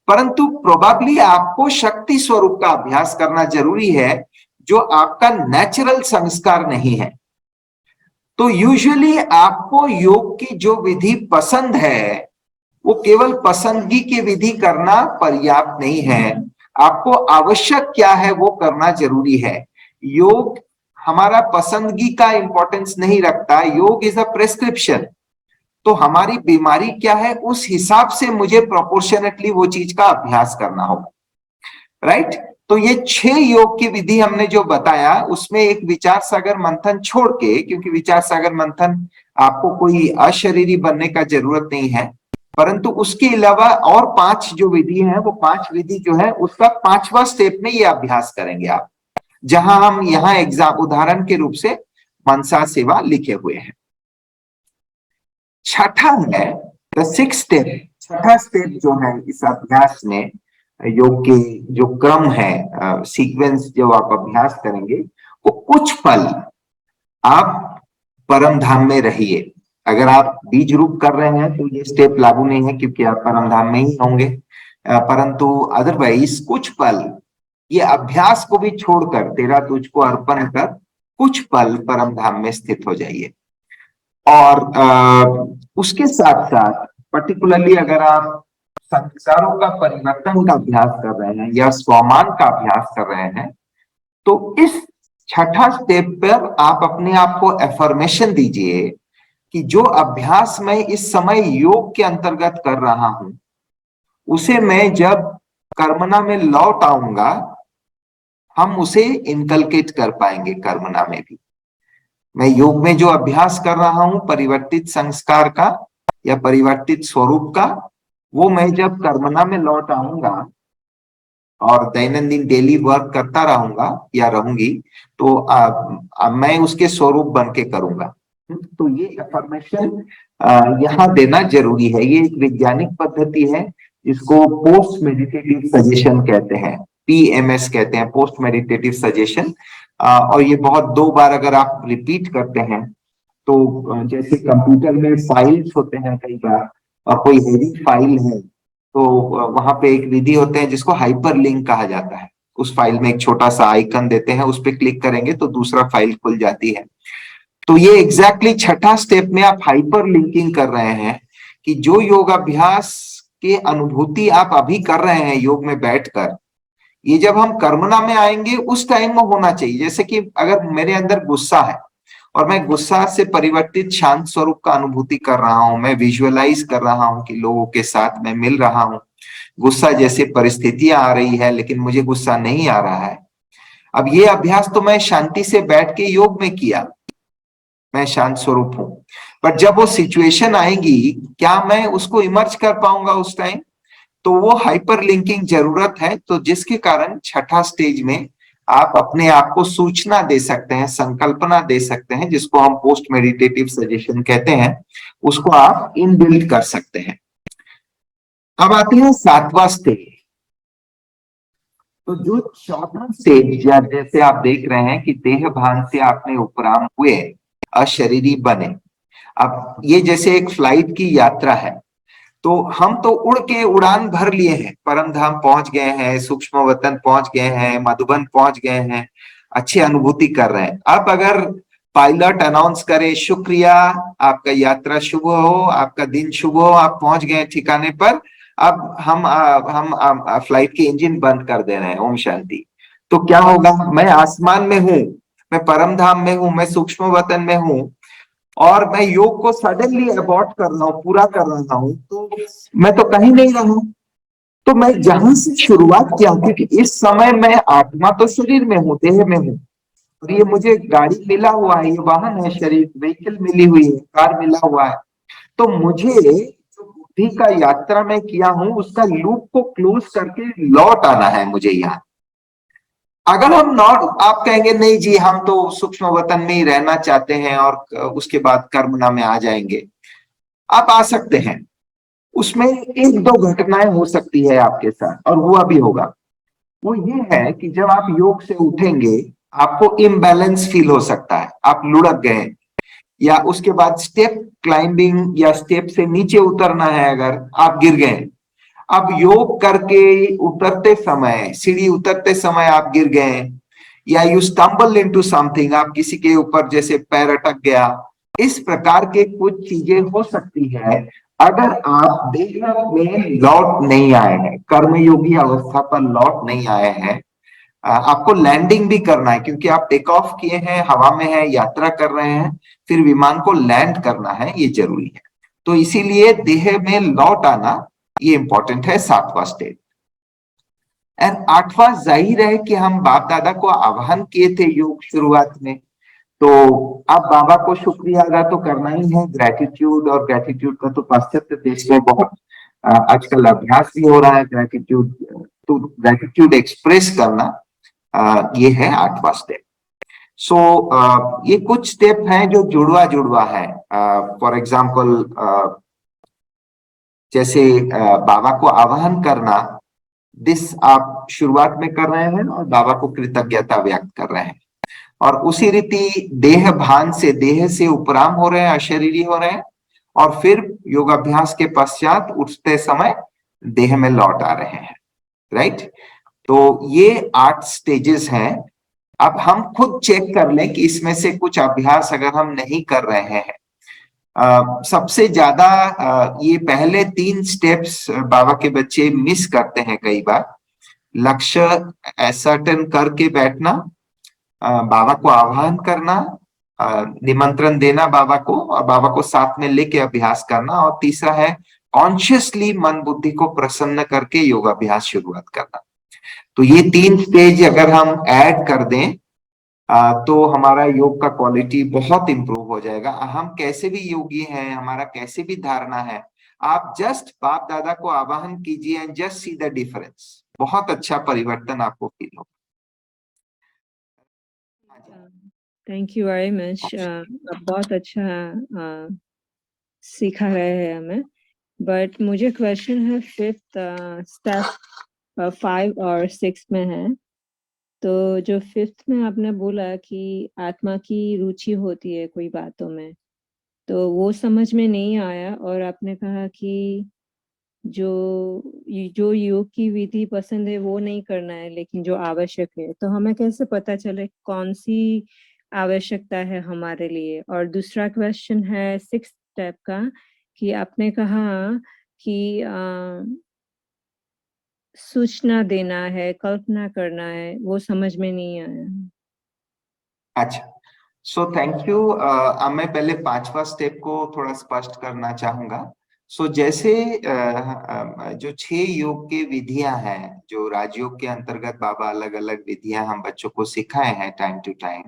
परंतु प्रोबेबली आपको शक्ति स्वरूप का अभ्यास करना जरूरी है, जो आपका नेचुरल संस्कार नहीं है। तो यूजुअली आपको योग की जो विधि पसंद है वो केवल पसंदगी की विधि करना पर्याप्त नहीं है, आपको आवश्यक क्या है वो करना जरूरी है। योग हमारा पसंदगी का इंपॉर्टेंस नहीं रखता, योग इज अ प्रेस्क्रिप्शन। तो हमारी बीमारी क्या है उस हिसाब से मुझे प्रोपोर्शनेटली वो चीज का अभ्यास करना होगा, राइट। तो ये 6 योग की विधि हमने जो बताया उसमें एक विचार सागर मंथन छोड़ के, क्योंकि विचार सागर मंथन आपको कोई अशरीरी बनने का जरूरत नहीं है, परंतु उसके अलावा और 5 जो विधि है वो 5 विधि जो है उसका 5वां स्टेप में ये अभ्यास करेंगे आप, जहां हम यहाँ एग्जाम उदाहरण के रूप से मनसा सेवा लिखे हुए हैं। छठा है द 6th स्टेप। छठा स्टेप जो है इस अभ्यास में, योग के जो क्रम है, सीक्वेंस जो आप अभ्यास करेंगे, वो कुछ पल आप परम धाम में रहिए। अगर आप बीज रूप कर रहे हैं तो ये स्टेप लागू नहीं है क्योंकि आप परम धाम में ही होंगे, परंतु अदरवाइज कुछ पल ये अभ्यास को भी छोड़कर तेरा तुझको अर्पण कर कुछ पल परम धाम में स्थित हो जाइए। और उसके साथ साथ पर्टिकुलरली अगर आप संस्कारों का परिवर्तन का अभ्यास कर रहे हैं या स्वमान का अभ्यास कर रहे हैं, तो इस छठा स्टेप पर आप अपने आप को एफर्मेशन दीजिए कि जो अभ्यास मैं इस समय योग के अंतर्गत कर रहा हूं उसे मैं जब कर्मणा में लौट आऊंगा हम उसे इनकलकेट कर पाएंगे कर्मणा में भी। मैं योग में जो अभ्यास कर रहा हूं परिवर्तित संस्कार का या परिवर्तित स्वरूप का, वो मैं जब कर्मणा में लौट आऊंगा और दैनंदिन डेली वर्क करता रहूंगा या रहूंगी, तो मैं उसके स्वरूप बन के करूंगा। तो ये अफर्मेशन यहाँ देना जरूरी है। ये एक वैज्ञानिक पद्धति है जिसको पोस्ट मेडिटेटिव सजेशन कहते हैं, PMS कहते हैं, पोस्ट मेडिटेटिव सजेशन। और ये बहुत 2 बार अगर आप रिपीट करते हैं तो जैसे कंप्यूटर में फाइल्स होते हैं कई बार, और कोई हेवी फाइल है तो वहां पे एक विधि होते हैं जिसको हाइपर लिंक कहा जाता है। उस फाइल में एक छोटा सा आइकन देते हैं, उस पर क्लिक करेंगे तो दूसरा फाइल खुल जाती है। तो ये एग्जैक्टली छठा स्टेप में आप हाइपर लिंकिंग कर रहे हैं कि जो योगाभ्यास के अनुभूति आप अभी कर रहे हैं योग में बैठकर, ये जब हम कर्मणा में आएंगे उस टाइम में होना चाहिए। जैसे कि अगर मेरे अंदर गुस्सा है और मैं गुस्सा से परिवर्तित शांत स्वरूप का अनुभूति कर रहा हूं, मैं विजुअलाइज कर रहा हूं कि लोगों के साथ मैं मिल रहा हूं, गुस्सा जैसे परिस्थितियां आ रही है लेकिन मुझे गुस्सा नहीं आ रहा है। अब ये अभ्यास तो मैं शांति से बैठ के योग में किया, मैं शांत स्वरूप हूं, पर जब वो सिचुएशन आएगी क्या मैं उसको इमर्ज कर पाऊंगा उस टाइम? तो वो हाइपर लिंकिंग जरूरत है। तो जिसके कारण छठा स्टेज में आप अपने आप को सूचना दे सकते हैं, संकल्पना दे सकते हैं, जिसको हम पोस्ट मेडिटेटिव सजेशन कहते हैं, उसको आप इनबिल्ट कर सकते हैं। अब आते हैं 7वां स्टेज। तो जो 4था स्टेज, जैसे आप देख रहे हैं कि देह भान से आपने उपराम हुए, अशरीरी बने। अब ये जैसे एक फ्लाइट की यात्रा है, तो हम तो उड़ के उड़ान भर लिए हैं, परम धाम पहुंच गए हैं, सूक्ष्म वतन पहुंच गए हैं, मधुबन पहुंच गए हैं, अच्छी अनुभूति कर रहे हैं। अब अगर पायलट अनाउंस करे शुक्रिया, आपका यात्रा शुभ हो, आपका दिन शुभ हो, आप पहुंच गए ठिकाने पर, अब हम फ्लाइट के इंजन बंद कर दे रहे हैं, ओम शांति। तो क्या होगा? मैं आसमान में हूं, मैं परम धाम में हूं, मैं सूक्ष्म वतन में हूं, और मैं योग को सडनली अबॉर्ट कर रहा हूँ, पूरा कर रहा हूँ, तो मैं तो कहीं नहीं रहा। तो मैं जहां से शुरुआत किया, क्योंकि इस समय मैं आत्मा तो शरीर में हूँ, देह में हूँ, और ये मुझे गाड़ी मिला हुआ है, ये वाहन है, शरीर व्हीकल मिली हुई है, कार मिला हुआ है। तो मुझे जो बुद्धि का यात्रा में किया हूं उसका लूप को क्लोज करके लौट आना है मुझे यहाँ। अगर हम नॉट, आप कहेंगे नहीं जी हम तो सूक्ष्म वतन में ही रहना चाहते हैं और उसके बाद कर्मणा में आ जाएंगे, आप आ सकते हैं। उसमें 1-2 घटनाएं हो सकती है आपके साथ, और हुआ भी होगा। वो ये है कि जब आप योग से उठेंगे आपको इम्बैलेंस फील हो सकता है, आप लुढ़क गए, या उसके बाद स्टेप क्लाइंबिंग या स्टेप से नीचे उतरना है, अगर आप गिर गए, अब योग करके उतरते समय, सीढ़ी उतरते समय आप गिर गए, या यू स्टम्बल इनटू समथिंग, आप किसी के ऊपर जैसे पैर अटक गया, इस प्रकार के कुछ चीजें हो सकती है अगर आप देह में लौट नहीं आए हैं, कर्मयोगी अवस्था पर लौट नहीं आए हैं। आपको लैंडिंग भी करना है क्योंकि आप टेक ऑफ किए हैं, हवा में है, यात्रा कर रहे हैं, फिर विमान को लैंड करना है, ये जरूरी है। तो इसीलिए देह में लौट आना ये इंपॉर्टेंट है, 7वां स्टेप। एंड 8वां जाहिर है कि हम बाप दादा को आह्वान किए थे योग शुरुआत में, तो अब बाबा को शुक्रिया अदा तो करना ही है, ग्रेटिट्यूड। और ग्रेटिट्यूड का तो पाश्चात्य देश में बहुत आजकल अभ्यास भी हो रहा है ग्रेटिट्यूड, तो ग्रेटिट्यूड एक्सप्रेस करना ये है 8वां स्टेप। सो ये कुछ स्टेप हैं जो जुड़वा जुड़वा है। फॉर एग्जाम्पल जैसे बाबा को आह्वान करना, दिस आप शुरुआत में कर रहे हैं और बाबा को कृतज्ञता व्यक्त कर रहे हैं। और उसी रीति देह भान से, देह से उपराम हो रहे हैं, अशरीरी हो रहे हैं, और फिर योगाभ्यास के पश्चात उठते समय देह में लौट आ रहे हैं। राइट, तो ये 8 स्टेजेस हैं। अब हम खुद चेक कर लें कि इसमें से कुछ अभ्यास अगर हम नहीं कर रहे हैं। सबसे ज्यादा ये पहले 3 स्टेप्स बाबा के बच्चे मिस करते हैं कई बार। लक्ष्य असर्टेन करके बैठना, बाबा को आह्वान करना, निमंत्रण देना बाबा को, और बाबा को साथ में लेके अभ्यास करना, और तीसरा है कॉन्शियसली मन बुद्धि को प्रसन्न करके योगाभ्यास शुरुआत करना। तो ये 3 स्टेज अगर हम ऐड कर दें तो हमारा योग का क्वालिटी बहुत इंप्रूव हो जाएगा। हम कैसे भी योगी हैं, हमारा कैसे भी धारणा है, आप जस्ट बाप दादा को आवाहन कीजिए and just see the difference, बहुत अच्छा परिवर्तन आपको फील होगा। Thank you very much. आप बहुत अच्छा सिखा रहे हैं हमें। बट मुझे क्वेश्चन है 5th स्टेप 5 और 6 में है। तो जो 5th में आपने बोला कि आत्मा की रुचि होती है कोई बातों में, तो वो समझ में नहीं आया। और आपने कहा कि जो जो योग की विधि पसंद है वो नहीं करना है, लेकिन जो आवश्यक है, तो हमें कैसे पता चले कौन सी आवश्यकता है हमारे लिए। और दूसरा क्वेश्चन है 6th स्टेप का, कि आपने कहा कि सूचना देना है, कल्पना करना है, वो समझ में नहीं आया। अच्छा, सो थैंक यू। अब मैं पहले 5वां स्टेप को थोड़ा स्पष्ट करना चाहूंगा। जैसे जो 6 योग के विधियां हैं, जो राजयोग के अंतर्गत बाबा अलग अलग विधियां हम बच्चों को सिखाए हैं टाइम टू टाइम,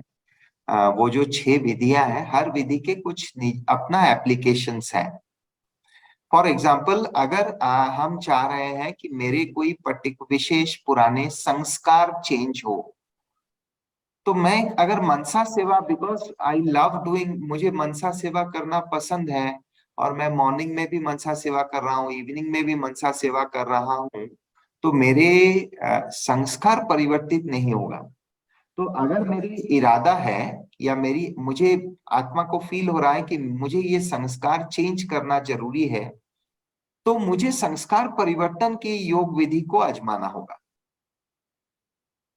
वो जो 6 विधियां हैं, हर विधि के कुछ अपना एप्लीकेशंस है। फॉर एग्जाम्पल, अगर हम चाह रहे हैं कि मेरे कोई विशेष पुराने संस्कार चेंज हो, तो मैं अगर मनसा सेवा, बिकॉज आई लव डूइंग, मुझे मनसा सेवा करना पसंद है, और मैं मॉर्निंग में भी मनसा सेवा कर रहा हूँ, इवनिंग में भी मनसा सेवा कर रहा हूँ, तो मेरे संस्कार परिवर्तित नहीं होगा। तो अगर मेरी इरादा है, या मुझे आत्मा को फील हो रहा है कि मुझे ये संस्कार चेंज करना जरूरी है, तो मुझे संस्कार परिवर्तन की योग विधि को आजमाना होगा।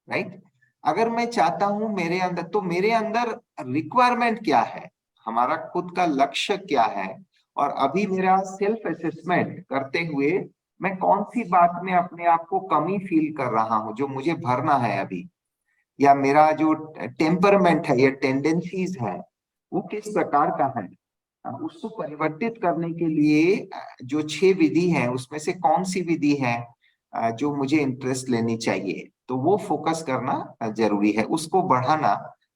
राइट, अगर मैं चाहता हूं मेरे अंदर, तो मेरे अंदर रिक्वायरमेंट क्या है, हमारा खुद का लक्ष्य क्या है, और अभी मेरा सेल्फ असेसमेंट करते हुए मैं कौन सी बात में अपने आप को कमी फील कर रहा हूं जो मुझे भरना है अभी, या मेरा जो टेम्परमेंट है या टेंडेंसीज है वो किस प्रकार का है, उसको परिवर्तित करने के लिए जो 6 विधि है उसमें से कौन सी विधि है जो मुझे इंटरेस्ट लेनी चाहिए, तो वो फोकस करना जरूरी है, उसको बढ़ाना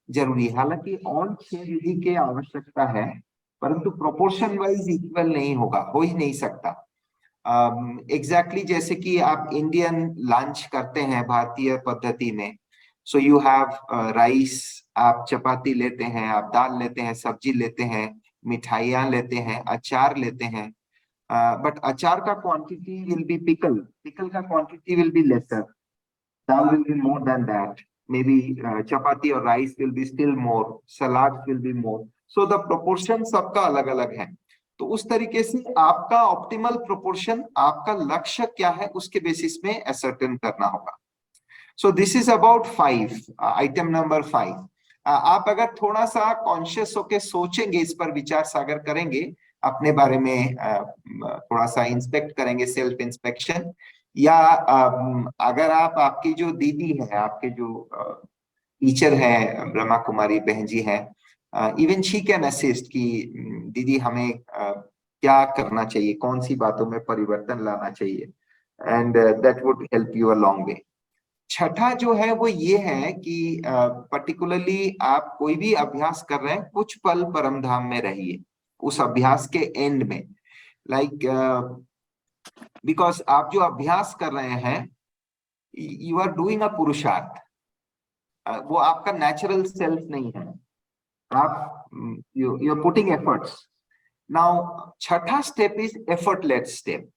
जरूरी है। हालांकि ऑल 6 विधि की आवश्यकता है, परंतु प्रोपोर्शन वाइज इक्वल नहीं होगा, हो ही नहीं सकता। एग्जैक्टली जैसे कि आप इंडियन लंच करते हैं भारतीय पद्धति में, सो यू हैव राइस, आप चपाती लेते हैं, आप दाल लेते हैं, सब्जी लेते हैं, मिठाइयाँ लेते हैं, अचार लेते हैं, बट अचार का quantity will be pickle, pickle का quantity will be lesser, dal will be more than that, maybe chapati or rice will be still more, salads will be more, so the proportion सबका अलग अलग है। तो उस तरीके से आपका ऑप्टिमल प्रोपोर्शन, आपका लक्ष्य क्या है, उसके बेसिस में असर्टेन करना होगा। So this is about 5, item number 5। आप अगर थोड़ा सा कॉन्शियस होके सोचेंगे, इस पर विचार सागर करेंगे, अपने बारे में थोड़ा सा इंस्पेक्ट करेंगे, सेल्फ इंस्पेक्शन, या अगर आप, आपकी जो दीदी है, आपके जो टीचर है, ब्रह्मा कुमारी बहन जी है, इवन शी कैन असिस्ट कि दीदी हमें क्या करना चाहिए, कौन सी बातों में परिवर्तन लाना चाहिए, and that would help you a long way. छठा जो है वो ये है कि पर्टिकुलरली आप कोई भी अभ्यास कर रहे हैं, कुछ पल परम धाम में रहिए उस अभ्यास के एंड में। लाइक बिकॉज आप जो अभ्यास कर रहे हैं, यू आर डूइंग अ पुरुषार्थ, वो आपका नेचुरल सेल्फ नहीं है, आप you are putting efforts. Now छठा step is effortless step.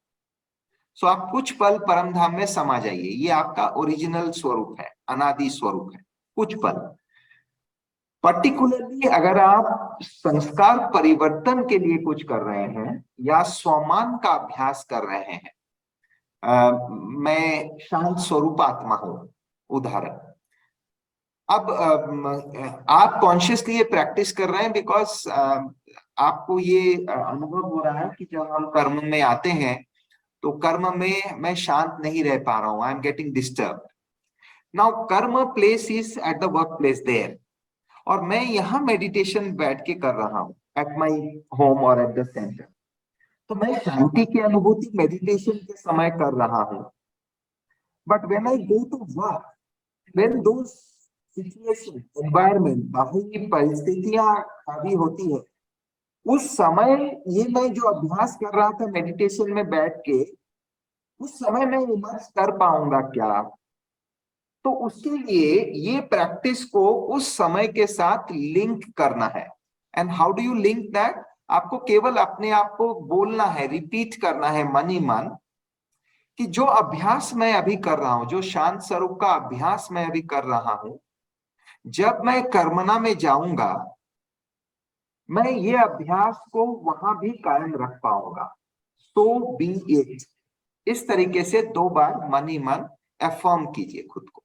So आप कुछ पल परम धाम में समा जाइए, ये आपका ओरिजिनल स्वरूप है, अनादि स्वरूप है, कुछ पल। पर्टिकुलरली अगर आप संस्कार परिवर्तन के लिए कुछ कर रहे हैं या स्वमान का अभ्यास कर रहे हैं, मैं शांत स्वरूप आत्मा हूं, उदाहरण। अब आप कॉन्शियसली ये प्रैक्टिस कर रहे हैं बिकॉज आपको ये अनुभव हो रहा है कि जब हम कर्म में आते हैं तो कर्म में मैं शांत नहीं रह पा रहा हूं, I am getting disturb. Now karma place is at the work place there, और मैं यहाँ मेडिटेशन बैठ के कर रहा हूँ एट माई होम और एट द सेंटर। तो मैं शांति की अनुभूति मेडिटेशन के समय कर रहा हूँ। But when I go to work, when those situation, environment, बाहरी परिस्थितियां हावी होती है, उस समय ये मैं जो अभ्यास कर रहा था मेडिटेशन में बैठ के, उस समय मैं इमर्स कर पाऊंगा क्या? तो उसके लिए ये प्रैक्टिस को उस समय के साथ लिंक करना है। And how do you link that? आपको केवल अपने आप को बोलना है, रिपीट करना है मन ही मन, कि जो अभ्यास मैं अभी कर रहा हूं, जो शांत स्वरूप का अभ्यास मैं अभी कर रहा हूं, जब मैं कर्मणा में जाऊंगा, मैं ये अभ्यास को वहां भी कायम रख पाऊंगा। सो बी इट। इस तरीके से 2 बार मन ही मन अफर्म कीजिए खुद को।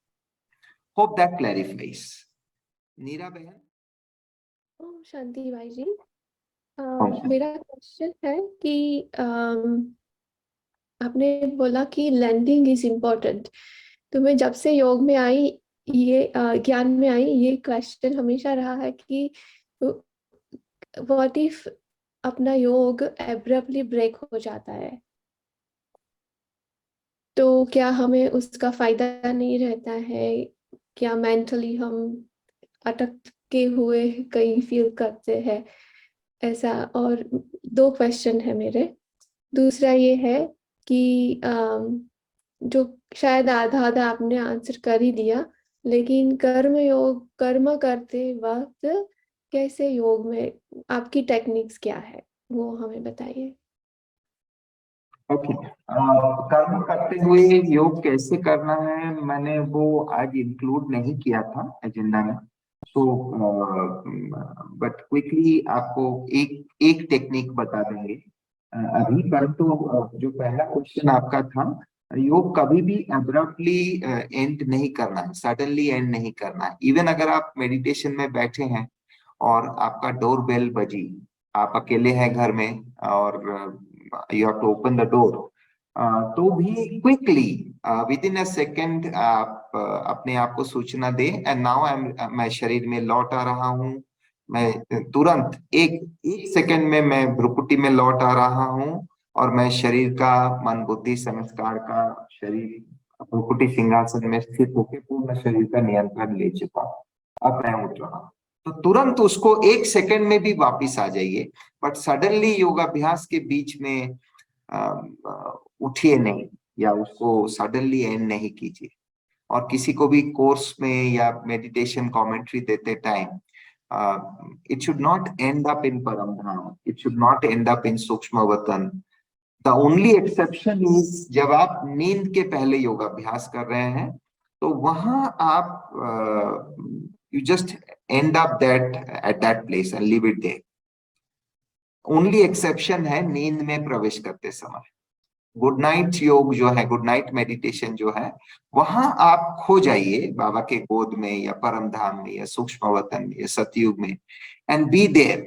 Hope that clarifies. नीरा बहन। ओम शांति भाई जी। ओम शांति। मेरा क्वेश्चन है कि आपने बोला कि लैंडिंग इज इम्पोर्टेंट, तो मैं जब से योग में आई, ये ज्ञान में आई, ये क्वेश्चन हमेशा रहा है कि व्हाट इफ अपना योग एब्रप्टली ब्रेक हो जाता है, तो क्या हमें उसका फायदा नहीं रहता है? क्या मेंटली हम अटके हुए कहीं फील करते हैं ऐसा? और 2 क्वेश्चन है मेरे। दूसरा ये है कि जो शायद आधा आधा आपने आंसर कर ही दिया, लेकिन कर्म करते वक्त कैसे योग में आपकी टेक्निक्स क्या है, वो हमें बताइए। ओके। कर्म करते हुए योग कैसे करना है, मैंने वो आज इंक्लूड नहीं किया था एजेंडा में। सो बट क्विकली आपको एक एक टेक्निक बता देंगे अभी। परंतु जो पहला क्वेश्चन आपका था, योग कभी भी अब्रप्टली एंड नहीं करना है, सडनली एंड नहीं करना है। इवन अगर आप मेडिटेशन में बैठे हैं और आपका डोर बेल बजी, आप अकेले हैं घर में और you have to open the door, तो भी quickly within a second आप अपने आप को सूचना दें, एंड नाउ मैं शरीर में लौट आ रहा हूँ। मैं तुरंत एक एक सेकेंड में मैं भ्रुकुटी में लौट आ रहा हूँ, और मैं शरीर का, मन बुद्धि संस्कार का, शरीर भ्रुकुटी सिंहासन में स्थित होकर पूर्ण शरीर का नियंत्रण ले चुका हूँ। अब मैं उठ रहा हूँ, तो तुरंत उसको एक सेकंड में भी वापिस आ जाइए। बट सडनली योगाभ्यास के बीच में उठिए नहीं, या उसको सडनली एंड नहीं कीजिए। और किसी को भी कोर्स में या मेडिटेशन कमेंट्री देते time, it should not end up in Paramdham, it should not end up in Sukshmavatan. The only exception is जब आप नींद के पहले योगाभ्यास कर रहे हैं, तो वहां आप you just end up that at that place and leave it there. Only exception है नींद में प्रवेश करते समय। गुड नाइट योग जो है, गुड नाइट मेडिटेशन जो है, वहां आप खो जाइए बाबा के गोद में या परम धाम में या सूक्ष्म वतन में या सतयुग में, एंड बी देयर,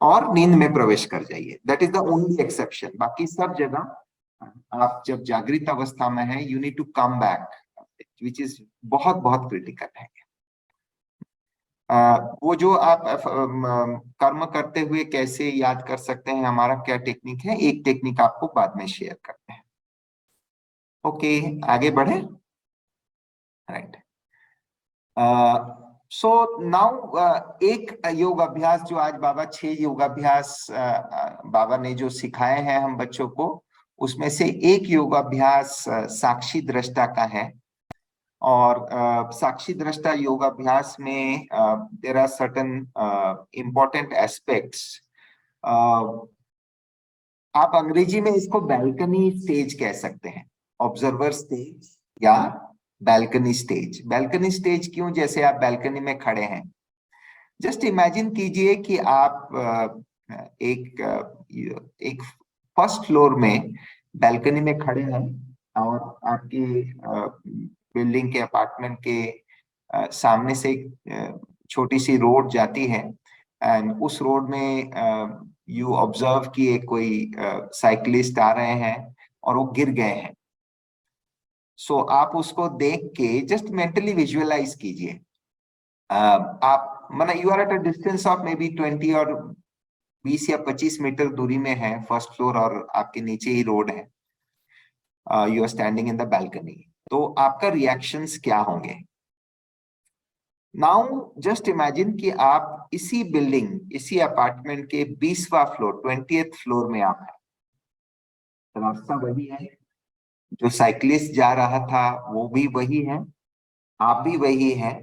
और नींद में प्रवेश कर जाइए। That is the only exception. बाकी सब जगह आप जब जागृत अवस्था में है, you need to come back, which is बहुत बहुत क्रिटिकल है। वो जो आप कर्म करते हुए कैसे याद कर सकते हैं, हमारा क्या टेक्निक है, एक टेक्निक आपको बाद में शेयर करते हैं। ओके, आगे बढ़े। राइट। सो नाउ एक योग अभ्यास जो आज बाबा 6 योगाभ्यास बाबा ने जो सिखाए हैं हम बच्चों को, उसमें से एक योगाभ्यास साक्षी दृष्टा का है। और साक्षी दृष्टा योगाभ्यास में there are certain important aspects. आप अंग्रेजी में इसको बैल्कनी स्टेज कह सकते हैं, ऑब्जर्वर स्टेज या बैल्कनी स्टेज। बैल्कनी स्टेज क्यों? जैसे आप बैल्कनी में खड़े हैं, जस्ट इमेजिन कीजिए कि आप एक फर्स्ट फ्लोर में बैल्कनी में खड़े हैं और आपकी बिल्डिंग के अपार्टमेंट के सामने से एक छोटी सी रोड जाती है, एंड उस रोड में यू ऑब्जर्व किए कोई साइकिलिस्ट आ रहे हैं और वो गिर गए हैं। सो आप उसको देख के जस्ट मेंटली विजुअलाइज कीजिए। आप माना you are at a distance of maybe 20 और 20 या 25 मीटर दूरी में है फर्स्ट फ्लोर, और आपके नीचे ही रोड है। You are standing in the balcony, तो आपका रिएक्शंस क्या होंगे? नाउ जस्ट इमेजिन कि आप इसी बिल्डिंग, इसी अपार्टमेंट के 20वां फ्लोर, 20th फ्लोर में आप हैं। रास्ता वही है, जो साइकिलिस्ट जा रहा था वो भी वही है, आप भी वही है।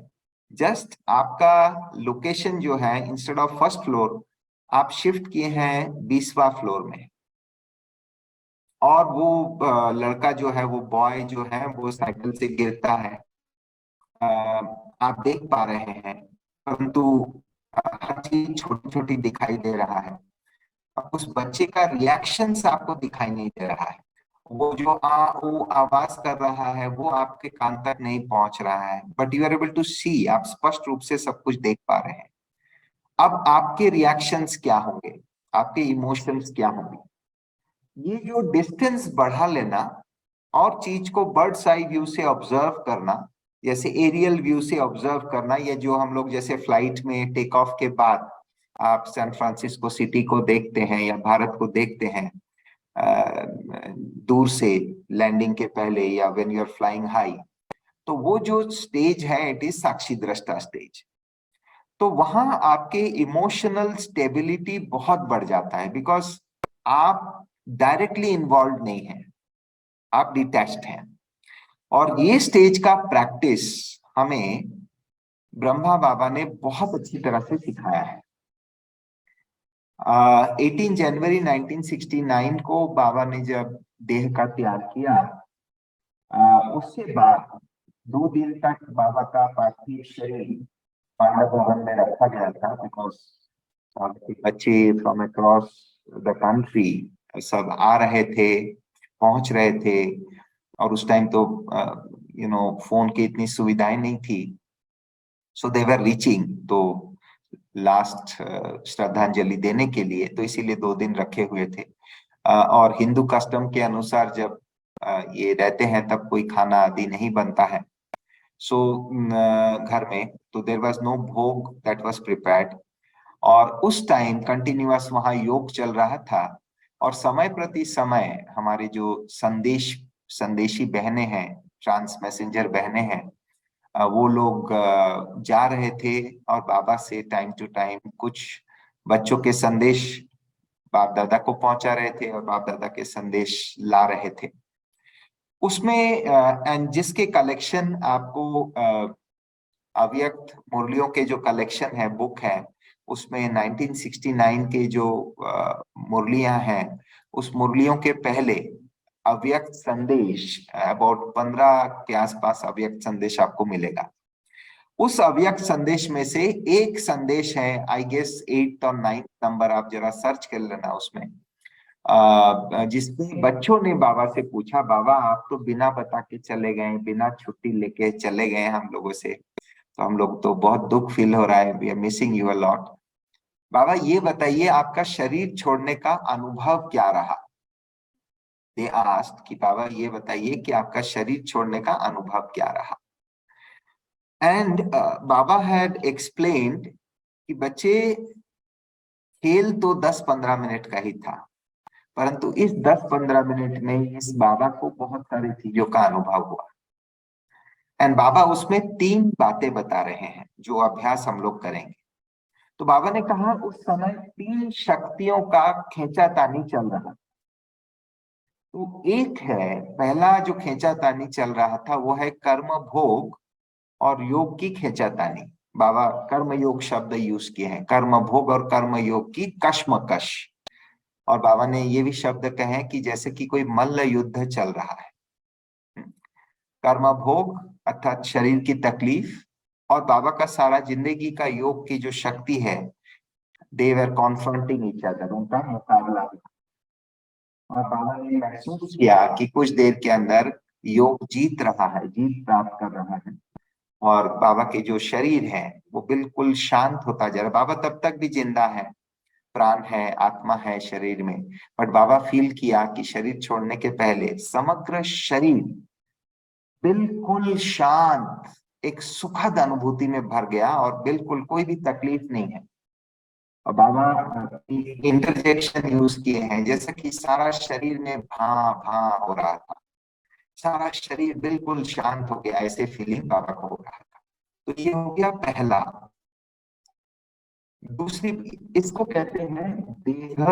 जस्ट आपका लोकेशन जो है, इंस्टेड ऑफ फर्स्ट फ्लोर आप शिफ्ट किए हैं 20वां फ्लोर में। और वो लड़का जो है, वो बॉय जो है, वो साइकिल से गिरता है, आप देख पा रहे हैं, परंतु हर चीज छोटी छोटी दिखाई दे रहा है। उस बच्चे का रिएक्शंस आपको दिखाई नहीं दे रहा है। वो जो वो आवाज कर रहा है वो आपके कान तक नहीं पहुंच रहा है, but you are able to see, आप स्पष्ट रूप से सब कुछ देख पा रहे हैं। अब आपके रिएक्शंस क्या होंगे, आपके इमोशंस क्या होंगे? ये जो डिस्टेंस बढ़ा लेना और चीज को बर्ड्स आई व्यू से ऑब्जर्व करना, जैसे एरियल व्यू से ऑब्जर्व करना, ये जो हम लोग जैसे फ्लाइट में टेक ऑफ के बाद आप सैन फ्रांसिस्को सिटी को देखते हैं या भारत को देखते हैं दूर से, लैंडिंग के पहले या when you are flying high, तो वो जो स्टेज है इट इज साक्षी दृष्टा स्टेज। तो वहां आपके इमोशनल स्टेबिलिटी बहुत बढ़ जाता है, बिकॉज आप डायरेक्टली इन्वॉल्व नहीं है, आप डिटैच्ड हैं। और ये स्टेज का प्रैक्टिस हमें ब्रह्मा बाबा ने बहुत अच्छी तरह से सिखाया है। 18 जनवरी 1969 को बाबा ने जब देह का त्याग किया, उससे बाद 2 दिन तक बाबा का पार्थिव शरीर पांडव भवन में रखा गया था, बिकॉज बच्चे फ्रॉम अक्रॉस द कंट्री सब आ रहे थे, पहुंच रहे थे। और उस टाइम तो फोन की इतनी सुविधाएं नहीं थी, सो दे वर रीचिंग, तो लास्ट श्रद्धांजलि देने के लिए, तो इसीलिए 2 दिन रखे हुए थे। और हिंदू कस्टम के अनुसार जब ये रहते हैं तब कोई खाना आदि नहीं बनता है, सो घर में, तो देयर वाज नो भोग दैट वाज प्रिपेयर्ड। और उस टाइम कंटिन्यूअस वहां योग चल रहा था, और समय प्रति समय हमारे जो संदेशी बहनें हैं, ट्रांस मैसेंजर बहनें हैं, वो लोग जा रहे थे और बाबा से टाइम टू टाइम कुछ बच्चों के संदेश बाप दादा को पहुंचा रहे थे और बाप दादा के संदेश ला रहे थे। उसमें एंड जिसके कलेक्शन आपको अव्यक्त मुरलियों के जो कलेक्शन है, बुक है, उसमें 1969 के जो मुरलियां हैं, उस मुरलियों के पहले अव्यक्त संदेश अबाउट 15 के आसपास अव्यक्त संदेश आपको मिलेगा। उस अव्यक्त संदेश में से एक संदेश है, आई गेस 8 और 9 नंबर, आप जरा सर्च कर लेना उसमें, जिसमें बच्चों ने बाबा से पूछा, बाबा आप तो बिना बता के चले गए, बिना छुट्टी लेके चले गए हम लोगों से, तो हम लोग तो बहुत दुख फील हो रहा है, we are missing you a lot. बाबा ये बताइए आपका शरीर छोड़ने का अनुभव क्या रहा? दे आस्क्ड कि बाबा ये बताइए कि आपका शरीर छोड़ने का अनुभव क्या रहा? And Baba had explained कि बच्चे खेल तो 10-15 मिनट का ही था, परंतु इस 10-15 मिनट में इस बाबा को बहुत सारी चीजों का अनुभव हुआ। एंड बाबा उसमें 3 बातें बता रहे हैं जो अभ्यास हम लोग करेंगे। तो बाबा ने कहा उस समय 3 शक्तियों का खींचातानी चल रहा। तो एक है, पहला जो खींचातानी चल रहा था वो है कर्म भोग और योग की खींचातानी। बाबा कर्म योग शब्द यूज किए हैं, कर्म भोग और कर्म योग की कश्मकश। और बाबा ने ये भी शब्द कहे कि जैसे कि कोई मल्ल युद्ध चल रहा है। कर्म भोग अर्थात शरीर की तकलीफ, और बाबा का सारा जिंदगी का योग की जो शक्ति है, दे वर कॉन्फ्रंटिंग ईच अदर, उनका मुकाबला। और बाबा ने महसूस किया कि कुछ देर के अंदर योग जीत रहा है, जीत प्राप्त कर रहा है, और बाबा के जो शरीर है वो बिल्कुल शांत होता जा रहा है। बाबा तब तक भी जिंदा है, प्राण है, आत्मा है शरीर में, बट बाबा फील किया कि शरीर छोड़ने के पहले समग्र शरीर बिल्कुल शांत, एक सुखद अनुभूति में भर गया और बिल्कुल कोई भी तकलीफ नहीं है। और बाबा इंटरजेक्शन यूज किए हैं, जैसे कि सारा शरीर में भां भां हो रहा था, सारा शरीर बिल्कुल शांत हो गया, ऐसे फीलिंग बाबा को हो रहा था। तो ये हो गया पहला। दूसरी, इसको कहते हैं देह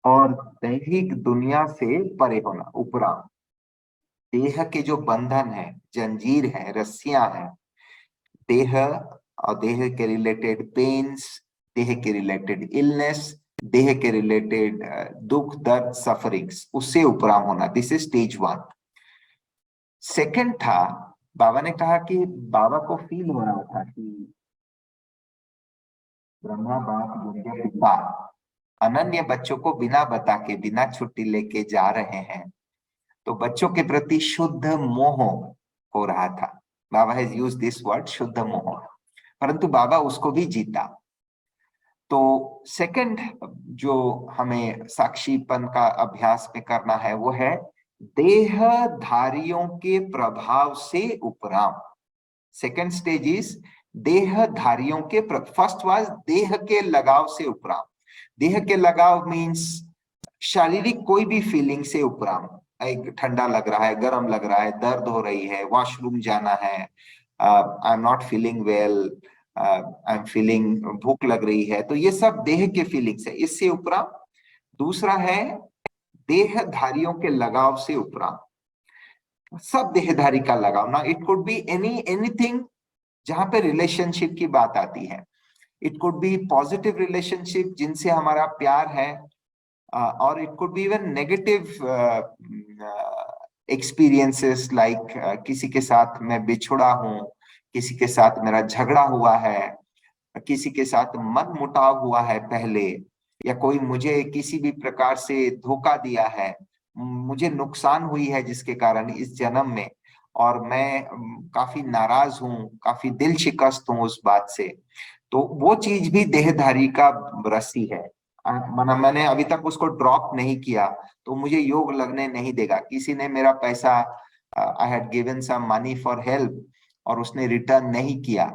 और दैहिक दुनिया से परे होना, उपराम। देह के जो बंधन है, जंजीर है, रस्सियां हैं, देह और देह के रिलेटेड पेन्स, देह के रिलेटेड इलनेस, देह के रिलेटेड दुख दर्द सफरिंग्स, उससे उपराम होना। This is stage 1। सेकंड था, बाबा ने कहा कि बाबा को फील हो रहा था कि ब्रह्मा बाप दुर्गा पिता अनन्य बच्चों को बिना बता के, बिना छुट्टी लेके जा रहे हैं। तो बच्चों के प्रति शुद्ध मोह हो रहा था। बाबा हैज यूज दिस वर्ड, शुद्ध मोह, परंतु बाबा उसको भी जीता। तो सेकंड जो हमें साक्षीपन का अभ्यास में करना है वो है देहधारियों के प्रभाव से उपराम। सेकंड स्टेज इज देहधारियों के फर्स्ट वाज देह के लगाव से उपराम। देह के लगाव मीन्स शारीरिक कोई भी फीलिंग से उपराम। एक ठंडा लग रहा है, गर्म लग रहा है, दर्द हो रही है, वॉशरूम जाना है, I am not feeling well, I am feeling, भूख लग रही है, तो ये सब देह के फीलिंग्स है, इससे उपराम। दूसरा है देहधारियों के लगाव से उपराम। सब देहधारी का लगाव ना, इट कुड बी एनीथिंग जहां पे रिलेशनशिप की बात आती है। It could be positive relationship जिनसे हमारा प्यार है, और it could be even negative experiences, like किसी के साथ मैं बिछुड़ा हूं, किसी के साथ मेरा झगड़ा हुआ है, किसी के साथ मन मुटाव हुआ है पहले, या कोई मुझे किसी भी प्रकार से धोखा दिया है, मुझे नुकसान हुई है जिसके कारण इस जन्म में, और मैं काफी नाराज हूं, काफी दिल शिकस्त हूं उस बात से। तो वो चीज भी देहधारी का रस्सी है। मैंने अभी तक उसको ड्रॉप नहीं किया तो मुझे योग लगने नहीं देगा। किसी ने मेरा पैसा, I had given some money for help, और उसने रिटर्न नहीं किया,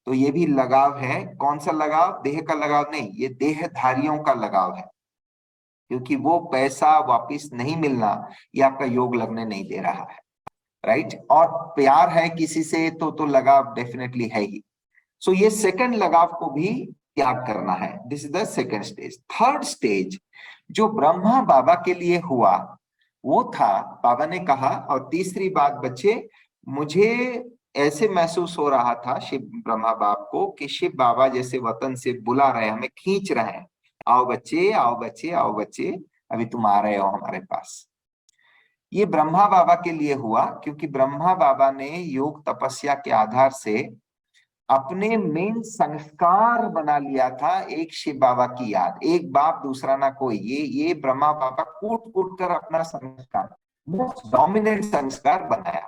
तो ये भी लगाव है। कौन सा लगाव? देह का लगाव नहीं, ये देहधारियों का लगाव है, क्योंकि वो पैसा वापिस नहीं मिलना, ये आपका योग लगने नहीं दे रहा है, राइट? और प्यार है किसी से तो लगाव डेफिनेटली है ही। सो ये सेकंड लगाव को भी त्याग करना है। This is the second stage. Third stage जो ब्रह्मा बाबा के लिए हुआ वो था, बाबा ने कहा, और तीसरी बात बच्चे, मुझे ऐसे महसूस हो रहा था शिव ब्रह्मा बाप को कि शिव बाबा जैसे वतन से बुला रहे हैं, हमें खींच रहे हैं, आओ बच्चे, आओ बच्चे, आओ बच्चे, अभी तुम आ रहे हो हमारे पास। ये ब्रह्मा बाबा के लिए हुआ क्योंकि ब्रह्मा बाबा ने योग तपस्या के आधार से अपने मेन संस्कार बना लिया था एक शिव बाबा की याद। एक बाप दूसरा ना कोई, ये ब्रह्मा बाबा कूट कूट कर अपना संस्कार, मोस्ट डोमिनेंट संस्कार बनाया।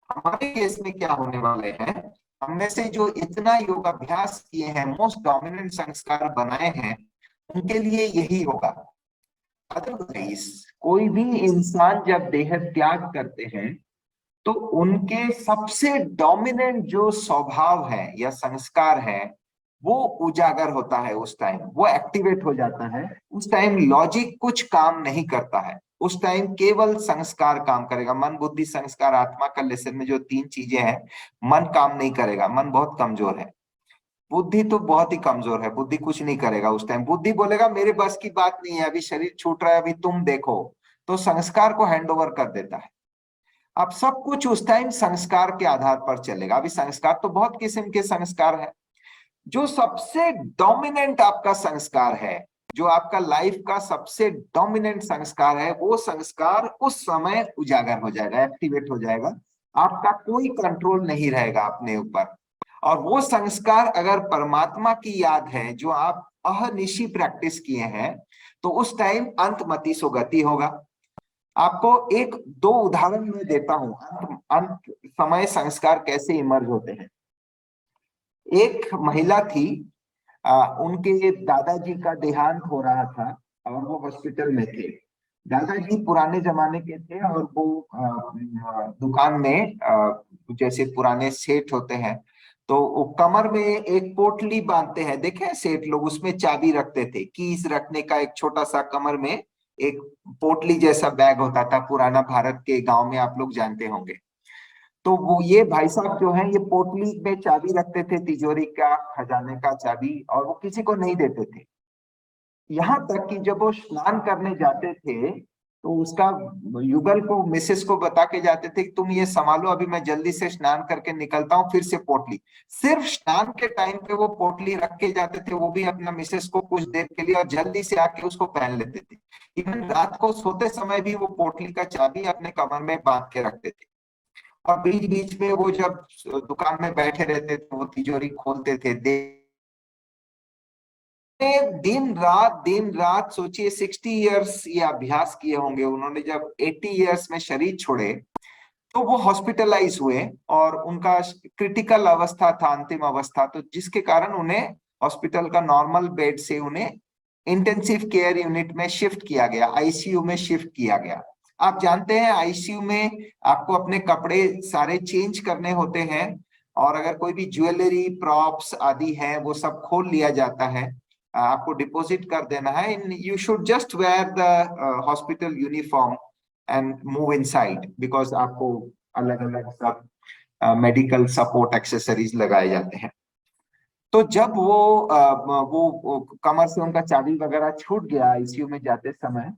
हमारे केस में क्या होने वाले हैं, हम में से जो इतना योगाभ्यास किए हैं, मोस्ट डोमिनेंट संस्कार बनाए हैं, उनके लिए यही होगा। अदरवाइज कोई भी इंसान जब देह त्याग करते हैं तो उनके सबसे डोमिनेंट जो स्वभाव है या संस्कार है वो उजागर होता है, उस टाइम वो एक्टिवेट हो जाता है। उस टाइम लॉजिक कुछ काम नहीं करता है, उस टाइम केवल संस्कार काम करेगा। मन बुद्धि संस्कार आत्मा का लेसन में जो 3 चीजें हैं, मन काम नहीं करेगा, मन बहुत कमजोर है। बुद्धि तो बहुत ही कमजोर है, बुद्धि कुछ नहीं करेगा उस टाइम। बुद्धि बोलेगा मेरे बस की बात नहीं है, अभी शरीर छूट रहा है, अभी तुम देखो। तो संस्कार को हैंड ओवर कर देता है। अब सब कुछ उस टाइम संस्कार के आधार पर चलेगा। अभी संस्कार तो बहुत किस्म के संस्कार है। जो सबसे डोमिनेंट आपका संस्कार है, जो आपका लाइफ का सबसे डोमिनेंट संस्कार है, वो संस्कार उस समय उजागर हो जाएगा, एक्टिवेट हो जाएगा। आपका कोई कंट्रोल नहीं रहेगा अपने ऊपर। और वो संस्कार अगर परमात्मा की याद है जो आप अहनिशी प्रैक्टिस किए हैं, तो उस टाइम अंतमति सुगति होगा। आपको एक दो उदाहरण मैं देता हूं, अंत समय संस्कार कैसे इमर्ज होते हैं। एक महिला थी, उनके दादाजी का देहांत हो रहा था और वो हॉस्पिटल में थे। दादाजी पुराने जमाने के थे और वो दुकान में जैसे पुराने सेठ होते हैं, तो वो कमर में एक पोटली बांधते हैं, देखे हैं सेठ लोग, उसमें चाबी रखते थे, कीज रखने का एक छोटा सा कमर में एक पोटली जैसा बैग होता था। पुराना भारत के गांव में आप लोग जानते होंगे। तो वो ये भाई साहब जो हैं, ये पोटली में चाबी रखते थे, तिजोरी का, खजाने का चाबी, और वो किसी को नहीं देते थे। यहाँ तक कि जब वो स्नान करने जाते थे तो उसका युगल को, मिसेस को बता के जाते थे कि तुम ये संभालो, अभी मैं जल्दी से स्नान करके निकलता हूँ, फिर से पोटली। सिर्फ स्नान के टाइम पे वो पोटली रख के जाते थे, वो भी अपना मिसेस को कुछ देर के लिए, और जल्दी से आके उसको पहन लेते थे। इवन रात को सोते समय भी वो पोटली का चाबी अपने कमर में बांध के रखते थे। और बीच बीच में वो जब दुकान में बैठे रहते थे, वो तिजोरी खोलते थे। दिन रात सोचिए, 60 इयर्स ये अभ्यास किए होंगे उन्होंने। जब 80 इयर्स में शरीर छोड़े तो वो हॉस्पिटलाइज हुए और उनका क्रिटिकल अवस्था था, अंतिम अवस्था, तो जिसके कारण उन्हें हॉस्पिटल का नॉर्मल बेड से उन्हें इंटेंसिव केयर यूनिट में शिफ्ट किया गया, आईसीयू में शिफ्ट किया गया। आप जानते हैं आईसीयू में आपको अपने कपड़े सारे चेंज करने होते हैं, और अगर कोई भी ज्वेलरी प्रॉप्स आदि है वो सब खोल लिया जाता है, आपको डिपॉजिट कर देना है। You should just wear the hospital uniform and move inside, because आपको अलग अलग सब मेडिकल सपोर्ट एक्सेसरीज लगाए जाते हैं। तो जब वो कमर से उनका चाबी वगैरह छूट गया आईसीयू में जाते समय,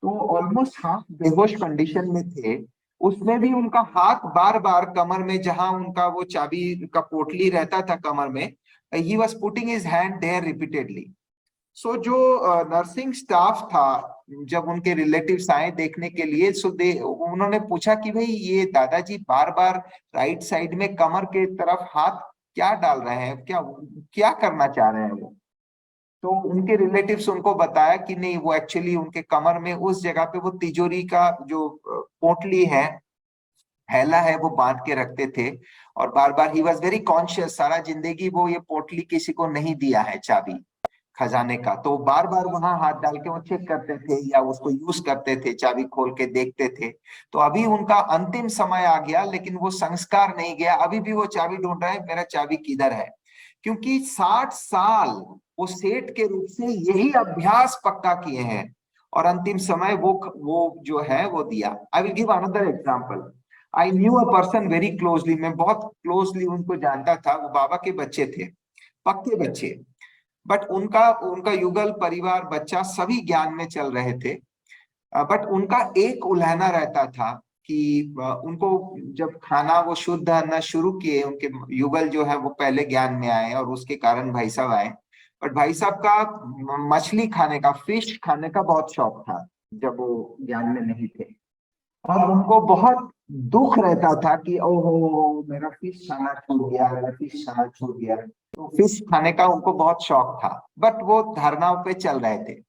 तो ऑलमोस्ट हाफ बेहोश कंडीशन में थे। उसमें भी उनका हाथ बार बार कमर में, जहां उनका वो चाबी का पोटली रहता था कमर में, he was putting his hand there repeatedly. So जो नर्सिंग स्टाफ था, जब उनके रिलेटिव्स आए देखने के लिए, उन्होंने पूछा कि भाई ये दादाजी बार बार राइट साइड में कमर के तरफ हाथ क्या डाल रहे हैं, क्या क्या करना चाह रहे हैं वो। तो उनके रिलेटिव्स उनको बताया कि नहीं, वो एक्चुअली उनके कमर में उस जगह पे वो तिजोरी का जो पोटली है, थैला है, वो बांध के रखते थे। और बार बार ही वॉज वेरी कॉन्शियस, सारा जिंदगी वो ये पोटली किसी को नहीं दिया है, चाबी खजाने का, तो बार बार वहां हाथ डाल के वो चेक करते थे या उसको यूज करते थे, चाबी खोल के देखते थे। तो अभी उनका अंतिम समय आ गया, लेकिन वो संस्कार नहीं गया, अभी भी वो चाबी ढूंढ रहे हैं, मेरा चाबी किधर है। क्योंकि 60 साल वो सेठ के रूप से यही अभ्यास पक्का किए हैं, और अंतिम समय वो जो है वो दिया। I will give another example. I knew a person very closely, मैं बहुत क्लोजली उनको जानता था। वो बाबा के बच्चे थे, पक्के बच्चे, बट उनका उनका युगल परिवार बच्चा सभी ज्ञान में चल रहे थे। बट उनका एक उलहना रहता था कि उनको जब खाना वो शुद्ध आना शुरू किए, उनके युगल जो है वो पहले ज्ञान में आए और उसके कारण भाई साहब आए। बट भाई साहब का मछली खाने का, फिश खाने का बहुत शौक था जब वो ज्ञान में नहीं थे। और उनको बहुत दुख रहता था कि ओहो मेरा फिश खाना छूट गया, मेरा फिश खाना छूट गया। तो फिश खाने का उनको बहुत शौक था, बट वो धारणाओं पे चल रहे थे।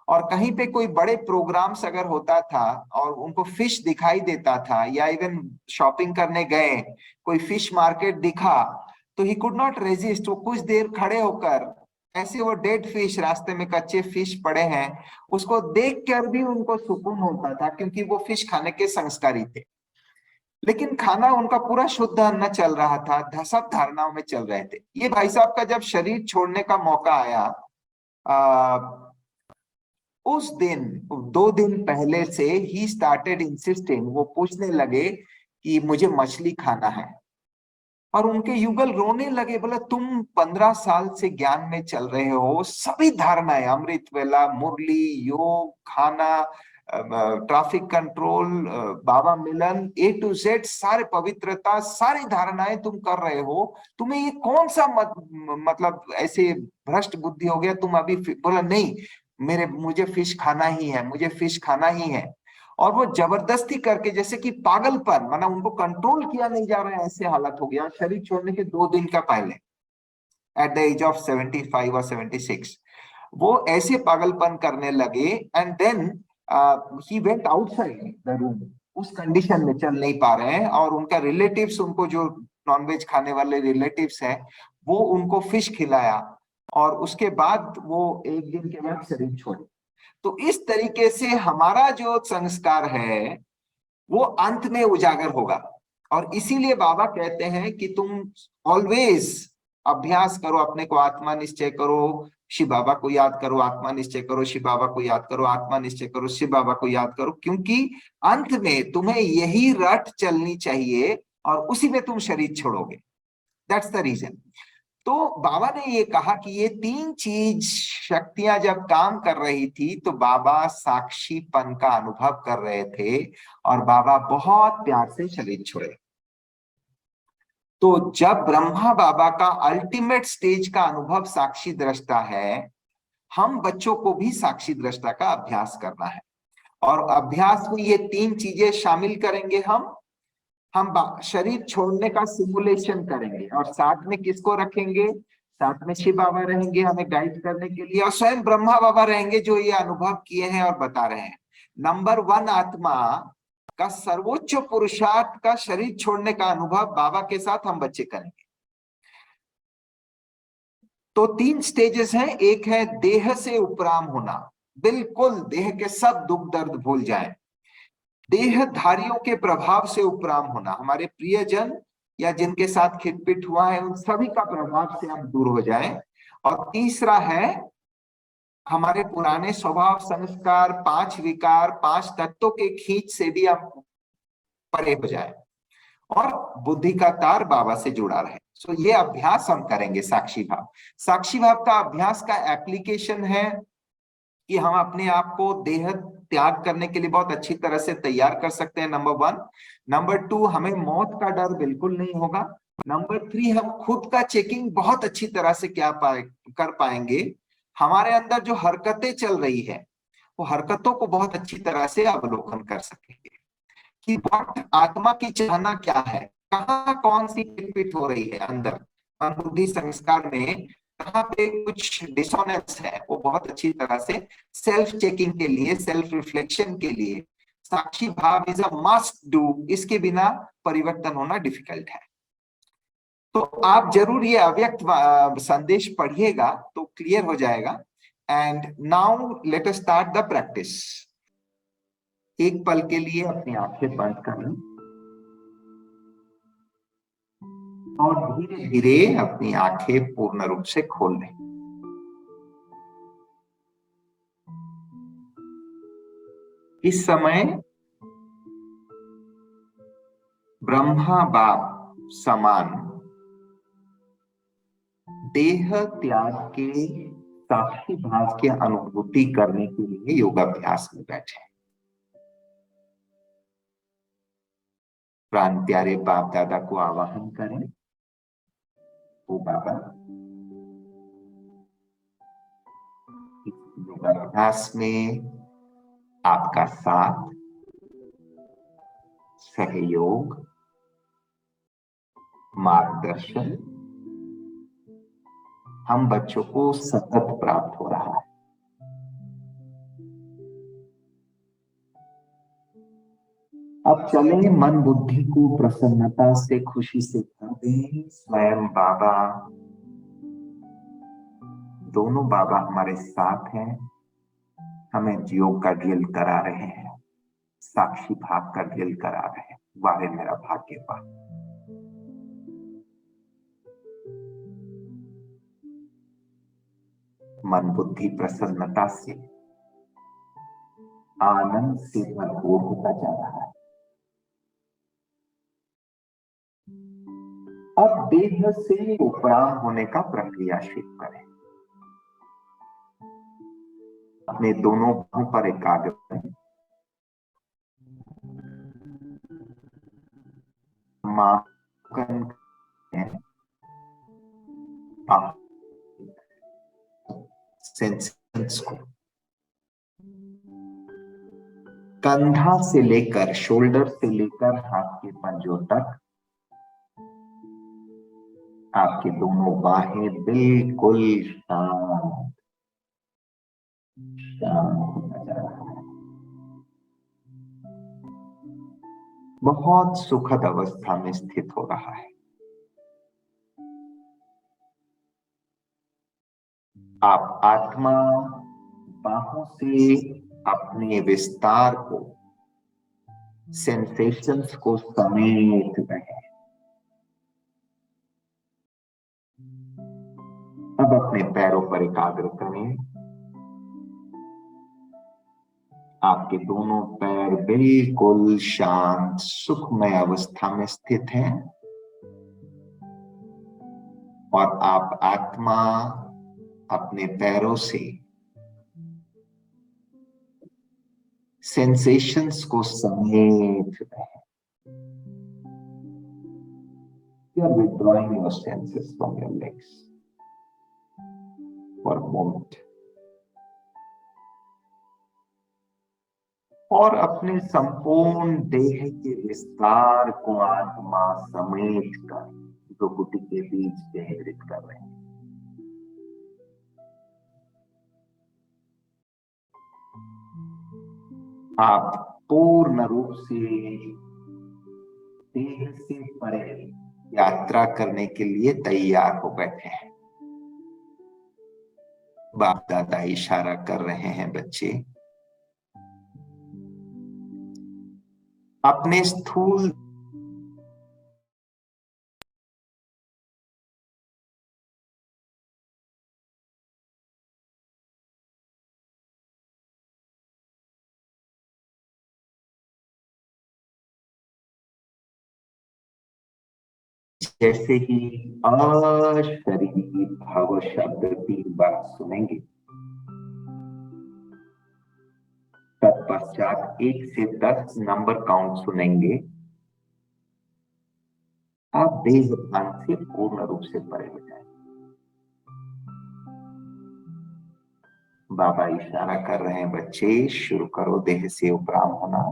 और कहीं पे कोई बड़े प्रोग्राम्स अगर होता था और उनको फिश दिखाई देता था, या इवन शॉपिंग करने गए, कोई फिश मार्केट दिखा, तो ही कुड नॉट रेजिस्ट। वो कुछ देर खड़े होकर, ऐसे वो डेड फिश, रास्ते में कच्चे फिश पड़े हैं, उसको देख कर भी उनको सुकून होता था, क्योंकि वो फिश खाने के संस्कारी थे। लेकिन खाना उनका पूरा शुद्ध अन्न चल रहा था, सब धारणाओं में चल रहे थे। ये भाई साहब का जब शरीर छोड़ने का मौका आया, उस दिन 2 दिन पहले से ही स्टार्टेड इंसिस्टिंग, वो पूछने लगे कि मुझे मछली खाना है। और उनके युगल रोने लगे, बोला तुम 15 साल से ज्ञान में चल रहे हो, सभी धारणाएं, अमृत वेला, मुरली, योग, खाना, ट्रैफिक कंट्रोल, बाबा मिलन, ए टू जेड, सारे पवित्रता, सारी धारणाएं तुम कर रहे हो, तुम्हें ये कौन सा मतलब ऐसे भ्रष्ट बुद्धि हो गया तुम अभी? बोला नहीं, मुझे फिश खाना ही है, मुझे फिश खाना ही है। और वो जबरदस्ती करके, जैसे कि पागलपन, माना उनको कंट्रोल किया नहीं जा रहा है, ऐसे हालत हो गया शरीर छोड़ने के 2 दिन का पहले, एट द एज ऑफ 75 और 76। वो ऐसे पागलपन करने लगे, and then he went outside the room. उस कंडीशन में चल नहीं पा रहे हैं, और उनका रिलेटिव्स, उनको जो नॉनवेज खाने वाले रिलेटिव्स हैं, वो उनको फिश खिलाया, और उसके बाद वो 1 दिन के बाद शरीर छोड़े। तो इस तरीके से हमारा जो संस्कार है वो अंत में उजागर होगा। और इसीलिए बाबा कहते हैं कि तुम ऑलवेज अभ्यास करो, अपने को आत्मा निश्चय करो, शिव बाबा को याद करो, आत्मा निश्चय करो, शिव बाबा को याद करो, आत्मा निश्चय करो, शिव बाबा को याद करो, क्योंकि अंत में तुम्हें यही रट चलनी चाहिए, और उसी में तुम शरीर छोड़ोगे। That's the reason. तो बाबा ने ये कहा कि ये 3 चीज शक्तियां जब काम कर रही थी, तो बाबा साक्षीपन का अनुभव कर रहे थे, और बाबा बहुत प्यार से शरीर छोड़े। तो जब ब्रह्मा बाबा का अल्टीमेट स्टेज का अनुभव साक्षी दृष्टा है, हम बच्चों को भी साक्षी दृष्टा का अभ्यास करना है। और अभ्यास में ये 3 चीजें शामिल करेंगे। हम शरीर छोड़ने का सिमुलेशन करेंगे, और साथ में किसको रखेंगे? साथ में शिव बाबा रहेंगे हमें गाइड करने के लिए, और स्वयं ब्रह्मा बाबा रहेंगे जो ये अनुभव किए हैं और बता रहे हैं। नंबर 1 आत्मा का सर्वोच्च पुरुषार्थ का शरीर छोड़ने का अनुभव बाबा के साथ हम बच्चे करेंगे। तो 3 स्टेजेस हैं। एक है देह से उपराम होना, बिल्कुल देह के सब दुख दर्द भूल जाएं। देहधारियों के प्रभाव से उपराम होना, हमारे प्रियजन या जिनके साथ खिटपिट हुआ है उन सभी का प्रभाव से हम दूर हो जाएं। और तीसरा है हमारे पुराने स्वभाव, संस्कार, 5 विकार, 5 तत्वों के खींच से भी हम परे हो जाए, और बुद्धि का तार बाबा से जुड़ा रहे। सो ये अभ्यास हम करेंगे साक्षी भाव। साक्षी भाव का अभ्यास का एप्लीकेशन है कि हम अपने आप को देह त्याग करने के लिए बहुत अच्छी तरह से तैयार कर सकते हैं, नंबर 1। नंबर 2, हमें मौत का डर बिल्कुल नहीं होगा। नंबर 3, हम खुद का चेकिंग बहुत अच्छी तरह से कर पाएंगे। हमारे अंदर जो हरकतें चल रही है, वो हरकतों को बहुत अच्छी तरह से अवलोकन कर सकेंगे कि वक्त आत्मा की चाहना क्या है, कहाँ कौन सी खिटपिट हो रही है अंदर, मन बुद्धि संस्कार में कहाँ पे कुछ डिसोनेंस है, वो बहुत अच्छी तरह से सेल्फ चेकिंग के लिए, सेल्फ रिफ्लेक्शन के लिए साक्षी भाव इज अ मस्ट डू। इसके बिना परिवर्तन होना डिफिकल्ट है। तो आप जरूर ये अव्यक्त संदेश पढ़िएगा तो क्लियर हो जाएगा। And now let us start the practice. एक पल के लिए अपनी आंखें बंद कर लें, और धीरे धीरे अपनी आंखें पूर्ण रूप से खोल लें। इस समय ब्रह्मा बाप समान देह त्याग के साक्षी भाव की अनुभूति करने के लिए योगाभ्यास में बैठे। प्राण प्यारे बाप दादा को आवाहन करें। ओ बाबा, योगाभ्यास में आपका साथ, सहयोग, मार्गदर्शन हम बच्चों को सतत प्राप्त हो रहा है। अब चलें, मन बुद्धि को प्रसन्नता से, खुशी से भर दें। स्वयं बाबा, दोनों बाबा हमारे साथ हैं, हमें योग का ड्रिल करा रहे हैं, साक्षी भाव का ड्रिल करा रहे हैं। वाहे मेरा भाग्यवान। मन बुद्धि प्रसन्नता से, आनंद से भरपूर होता जा रहा है। अब देह से उपराम होने का प्रक्रिया शुरू करें। अपने दोनों बाहों पर एकाग्र करें। मापन करें। आप सेंसेशंस को कंधा से लेकर, शोल्डर से लेकर हाथ के पंजों तक आपकी दोनों बाहें बिल्कुल शांत शांत होता जा रहा है। बहुत सुखद अवस्था में स्थित हो रहा है। आप आत्मा बाहों से अपने विस्तार को, सेंसेशंस को समेट रहे हैं। अब अपने पैरों पर एकाग्र करें। आपके दोनों पैर बिल्कुल शांत सुखमय अवस्था में स्थित हैं और आप आत्मा अपने पैरों से सेंसेशंस को समेट रहे हैं। You are withdrawing your senses from your legs for a moment. और अपने संपूर्ण देह के विस्तार को आत्मा समेट कर भ्रुकुटी के बीच केंद्रित कर रहे हैं। आप पूर्ण रूप से देह से परे यात्रा करने के लिए तैयार हो बैठे हैं। बाप दादा इशारा कर रहे हैं, बच्चे अपने स्थूल जैसे ही अशरीरी भव शब्द 3 बार सुनेंगे, तत्पश्चात 1 से 10 नंबर काउंट सुनेंगे, आप देह भान से पूर्ण रूप से परे हो जाएंगे। बाबा इशारा कर रहे हैं, बच्चे शुरू करो देह से उपराम होना।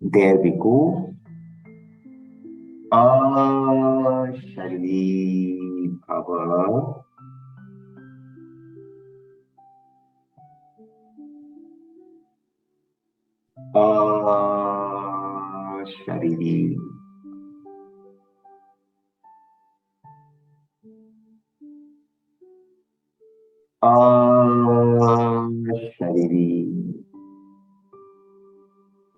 There we go. अशरीरी भव अशरीरी अशरीरी।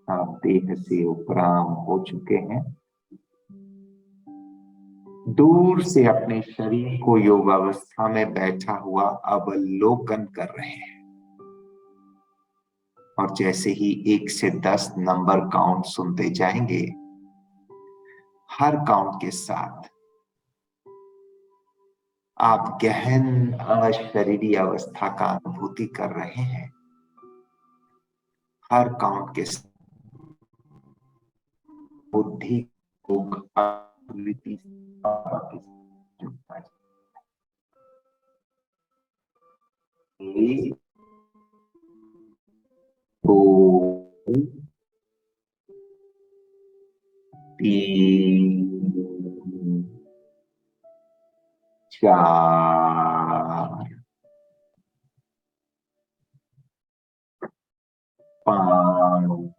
आप देह से उपराम हो चुके हैं। दूर से अपने शरीर को योगावस्था में बैठा हुआ अवलोकन कर रहे हैं और जैसे ही 1 से 10 नंबर काउंट सुनते जाएंगे, हर काउंट के साथ आप गहन अशरीरी अवस्था का अनुभूति कर रहे हैं। हर काउंट के साथ बुद्धि को आकृति दो, 3, 4, 5,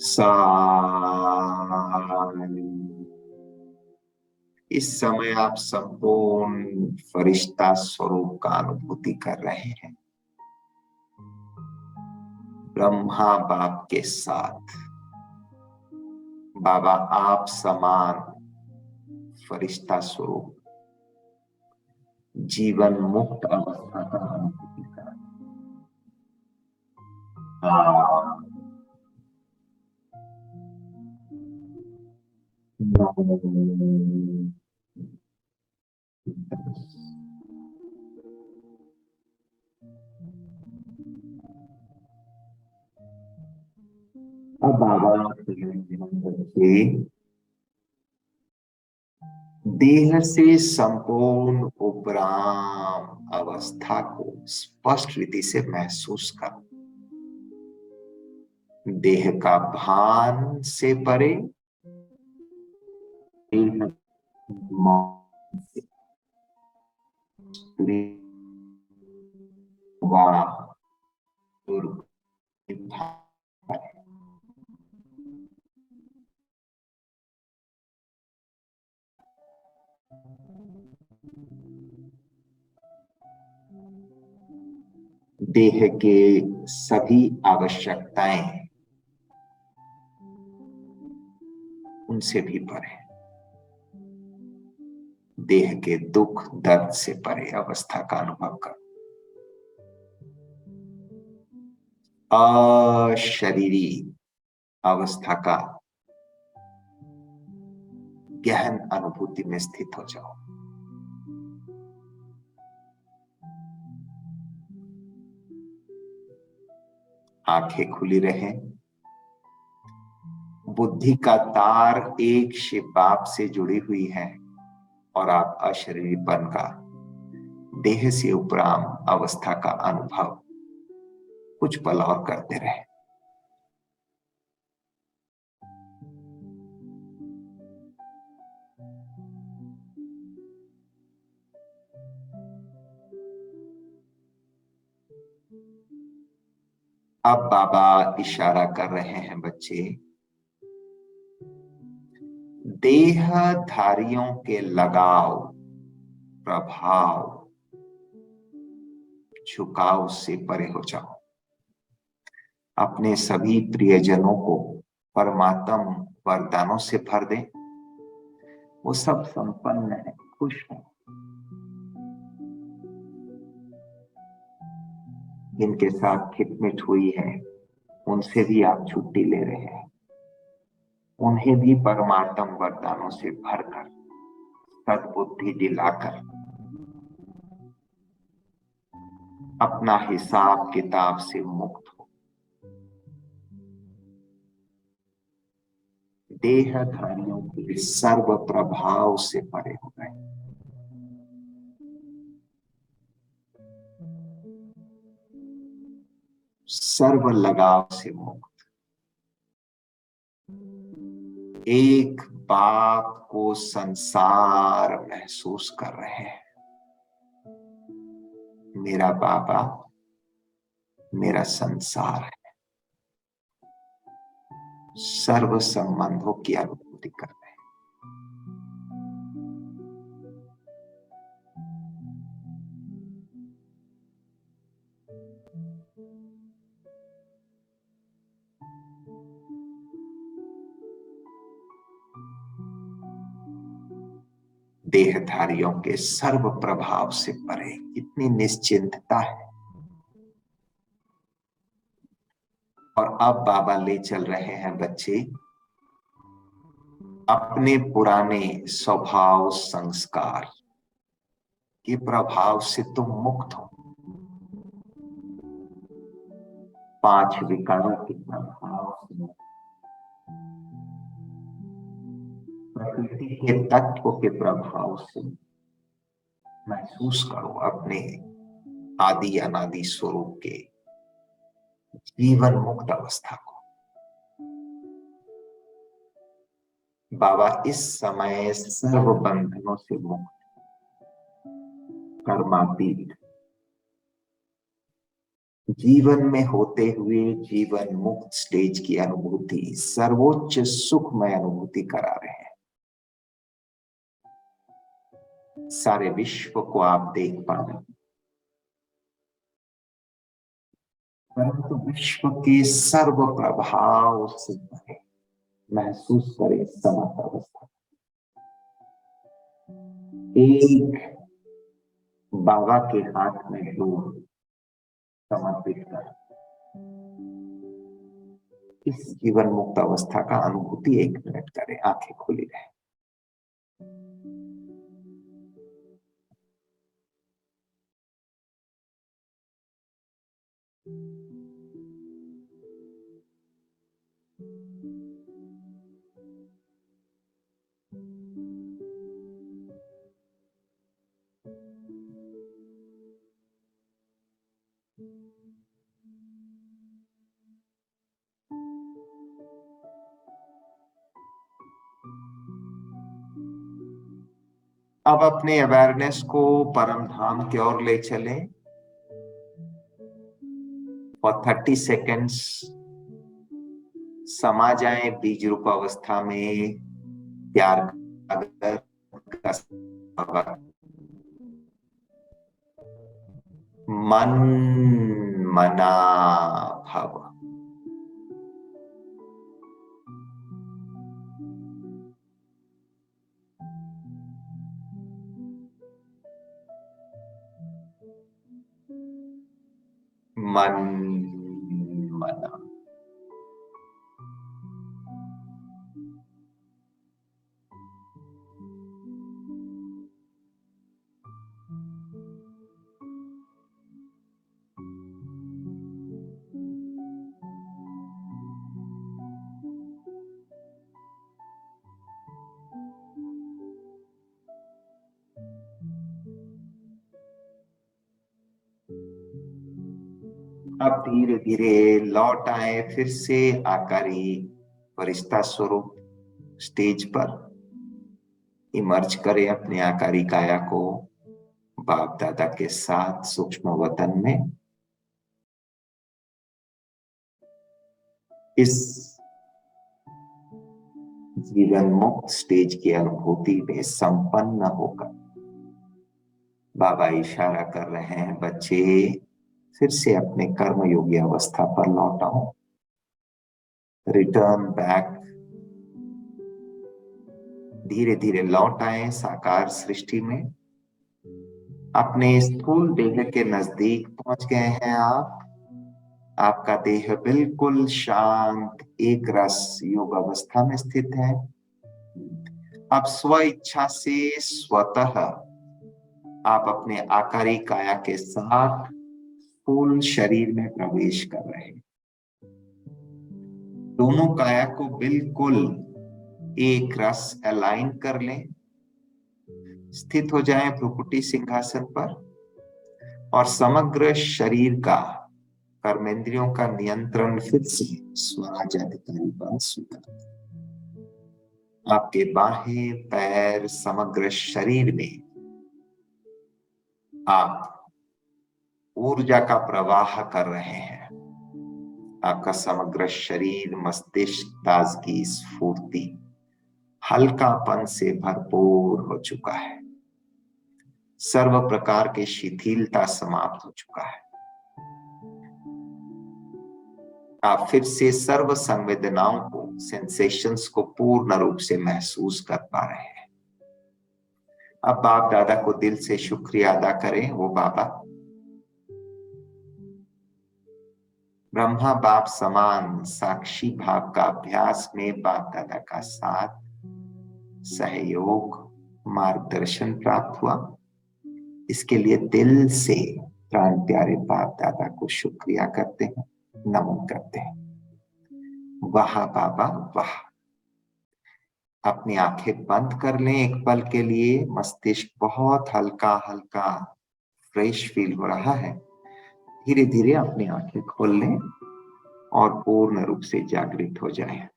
7, इस समय आप संपूर्ण फरिश्ता स्वरूप का अनुभूति कर रहे हैं, ब्रह्मा बाप के साथ। बाबा आप समान फरिश्ता स्वरूप जीवन मुक्त अवस्था का अनुभूति कर रहे हैं। अब बाबा बच्चे देह से संपूर्ण उपराम अवस्था को स्पष्ट रीति से महसूस करो। देह का भान से परे, देह मौन से देह के सभी आवश्यकताएं उनसे भी परे, देह के दुख दर्द से परे अवस्था का अनुभव करो। अशरीरी अवस्था का गहन अनुभूति में स्थित हो जाओ। आंखें खुली रहें। बुद्धि का तार एक शिव बाप से जुड़ी हुई है और आप अशरीरीपन का, देह से उपराम अवस्था का अनुभव कुछ पल और करते रहे। अब बाबा इशारा कर रहे हैं बच्चे, देहधारियों के लगाव, प्रभाव, झुकाव से परे हो जाओ। अपने सभी प्रियजनों को परमात्म वरदानों से भर दें। वो सब संपन्न है, खुश है। जिनके साथ खिटमिट हुई है उनसे भी आप छुट्टी ले रहे हैं। उन्हें भी परमात्म वरदानों से भरकर, सद्बुद्धि दिलाकर अपना हिसाब किताब से मुक्त हो। देहधारियों के सर्व प्रभाव से परे हो गए। सर्व लगाव से मुक्त। एक बाप को संसार महसूस कर रहे हैं। मेरा बाबा मेरा संसार है। सर्व संबंधों की अनुभूति कर रहे हैं। देहधारियों के सर्व प्रभाव से परे कितनी निश्चिंतता है। और अब बाबा ले चल रहे हैं बच्चे, अपने पुराने स्वभाव संस्कार के प्रभाव से तुम मुक्त हो। 5 विकारों के प्रभाव से, प्रकृति के तत्व के प्रभाव से महसूस करो अपने आदि अनादि स्वरूप के जीवन मुक्त अवस्था को। बाबा इस समय सर्व बंधनों से मुक्त, कर्मातीत, जीवन में होते हुए जीवन मुक्त स्टेज की अनुभूति, सर्वोच्च सुखमय अनुभूति करा रहे हैं। सारे विश्व को आप देख पा रहे हैं, परंतु विश्व के सर्व प्रभाव से भरे महसूस करें समर्थ अवस्था। एक बाबा के हाथ में डोर समर्पित कर इस जीवन मुक्त अवस्था का अनुभूति 1 मिनट करें, आंखें खुली रहे। अब अपने अवेयरनेस को परम धाम की ओर ले चलें। फॉर 30 सेकेंड्स समा जाएं बीज रूप अवस्था में, प्यार का मन मना भव। मन मना। अब धीरे धीरे लौट आए फिर से आकारी फरिश्ता स्वरूप स्टेज पर। इमर्ज करें अपने आकारी काया को बाप दादा के साथ सूक्ष्म वतन में। इस जीवन मुक्त स्टेज की अनुभूति में संपन्न होकर बाबा इशारा कर रहे हैं, बच्चे फिर से अपने कर्मयोगी अवस्था पर लौट आओ। Return back. धीरे धीरे लौट आए साकार सृष्टि में। अपने स्थूल देह के नजदीक पहुंच गए हैं आप। आपका देह बिल्कुल शांत एक रस योग अवस्था में स्थित है। अब स्व इच्छा से स्वतः आप अपने आकारी काया के साथ स्थूल शरीर में प्रवेश कर रहे हैं। दोनों काया को बिल्कुल एक रस अलाइन कर लें। स्थित हो जाएं भ्रुकुटी सिंहासन पर और समग्र शरीर का कर्मेंद्रियों का नियंत्रण फिर से स्वराज अधिकारी पर स्वीकार। आपके बाहें पैर समग्र शरीर में आप ऊर्जा का प्रवाह कर रहे हैं। आपका समग्र शरीर मस्तिष्क ताजगी स्फूर्ति हल्कापन से भरपूर हो चुका है। सर्व प्रकार की शिथिलता समाप्त हो चुका है। आप फिर से सर्व संवेदनाओं को सेंसेशंस को पूर्ण रूप से महसूस कर पा रहे हैं। अब बाप दादा को दिल से शुक्रिया अदा करें। वो बाबा ब्रह्मा बाप समान साक्षी भाव का अभ्यास में बाप दादा का साथ सहयोग मार्गदर्शन प्राप्त हुआ। इसके लिए दिल से प्राण प्यारे बाप दादा को शुक्रिया करते हैं, नमन करते हैं। वाह बाबा वाह। अपनी आंखें बंद कर लें एक पल के लिए। मस्तिष्क बहुत हल्का हल्का फ्रेश फील हो रहा है। धीरे धीरे अपनी आंखें खोल लें और पूर्ण रूप से जागृत हो जाएं।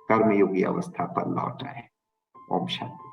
कर्मयोगी अवस्था पर लौट आए। ओम शांति।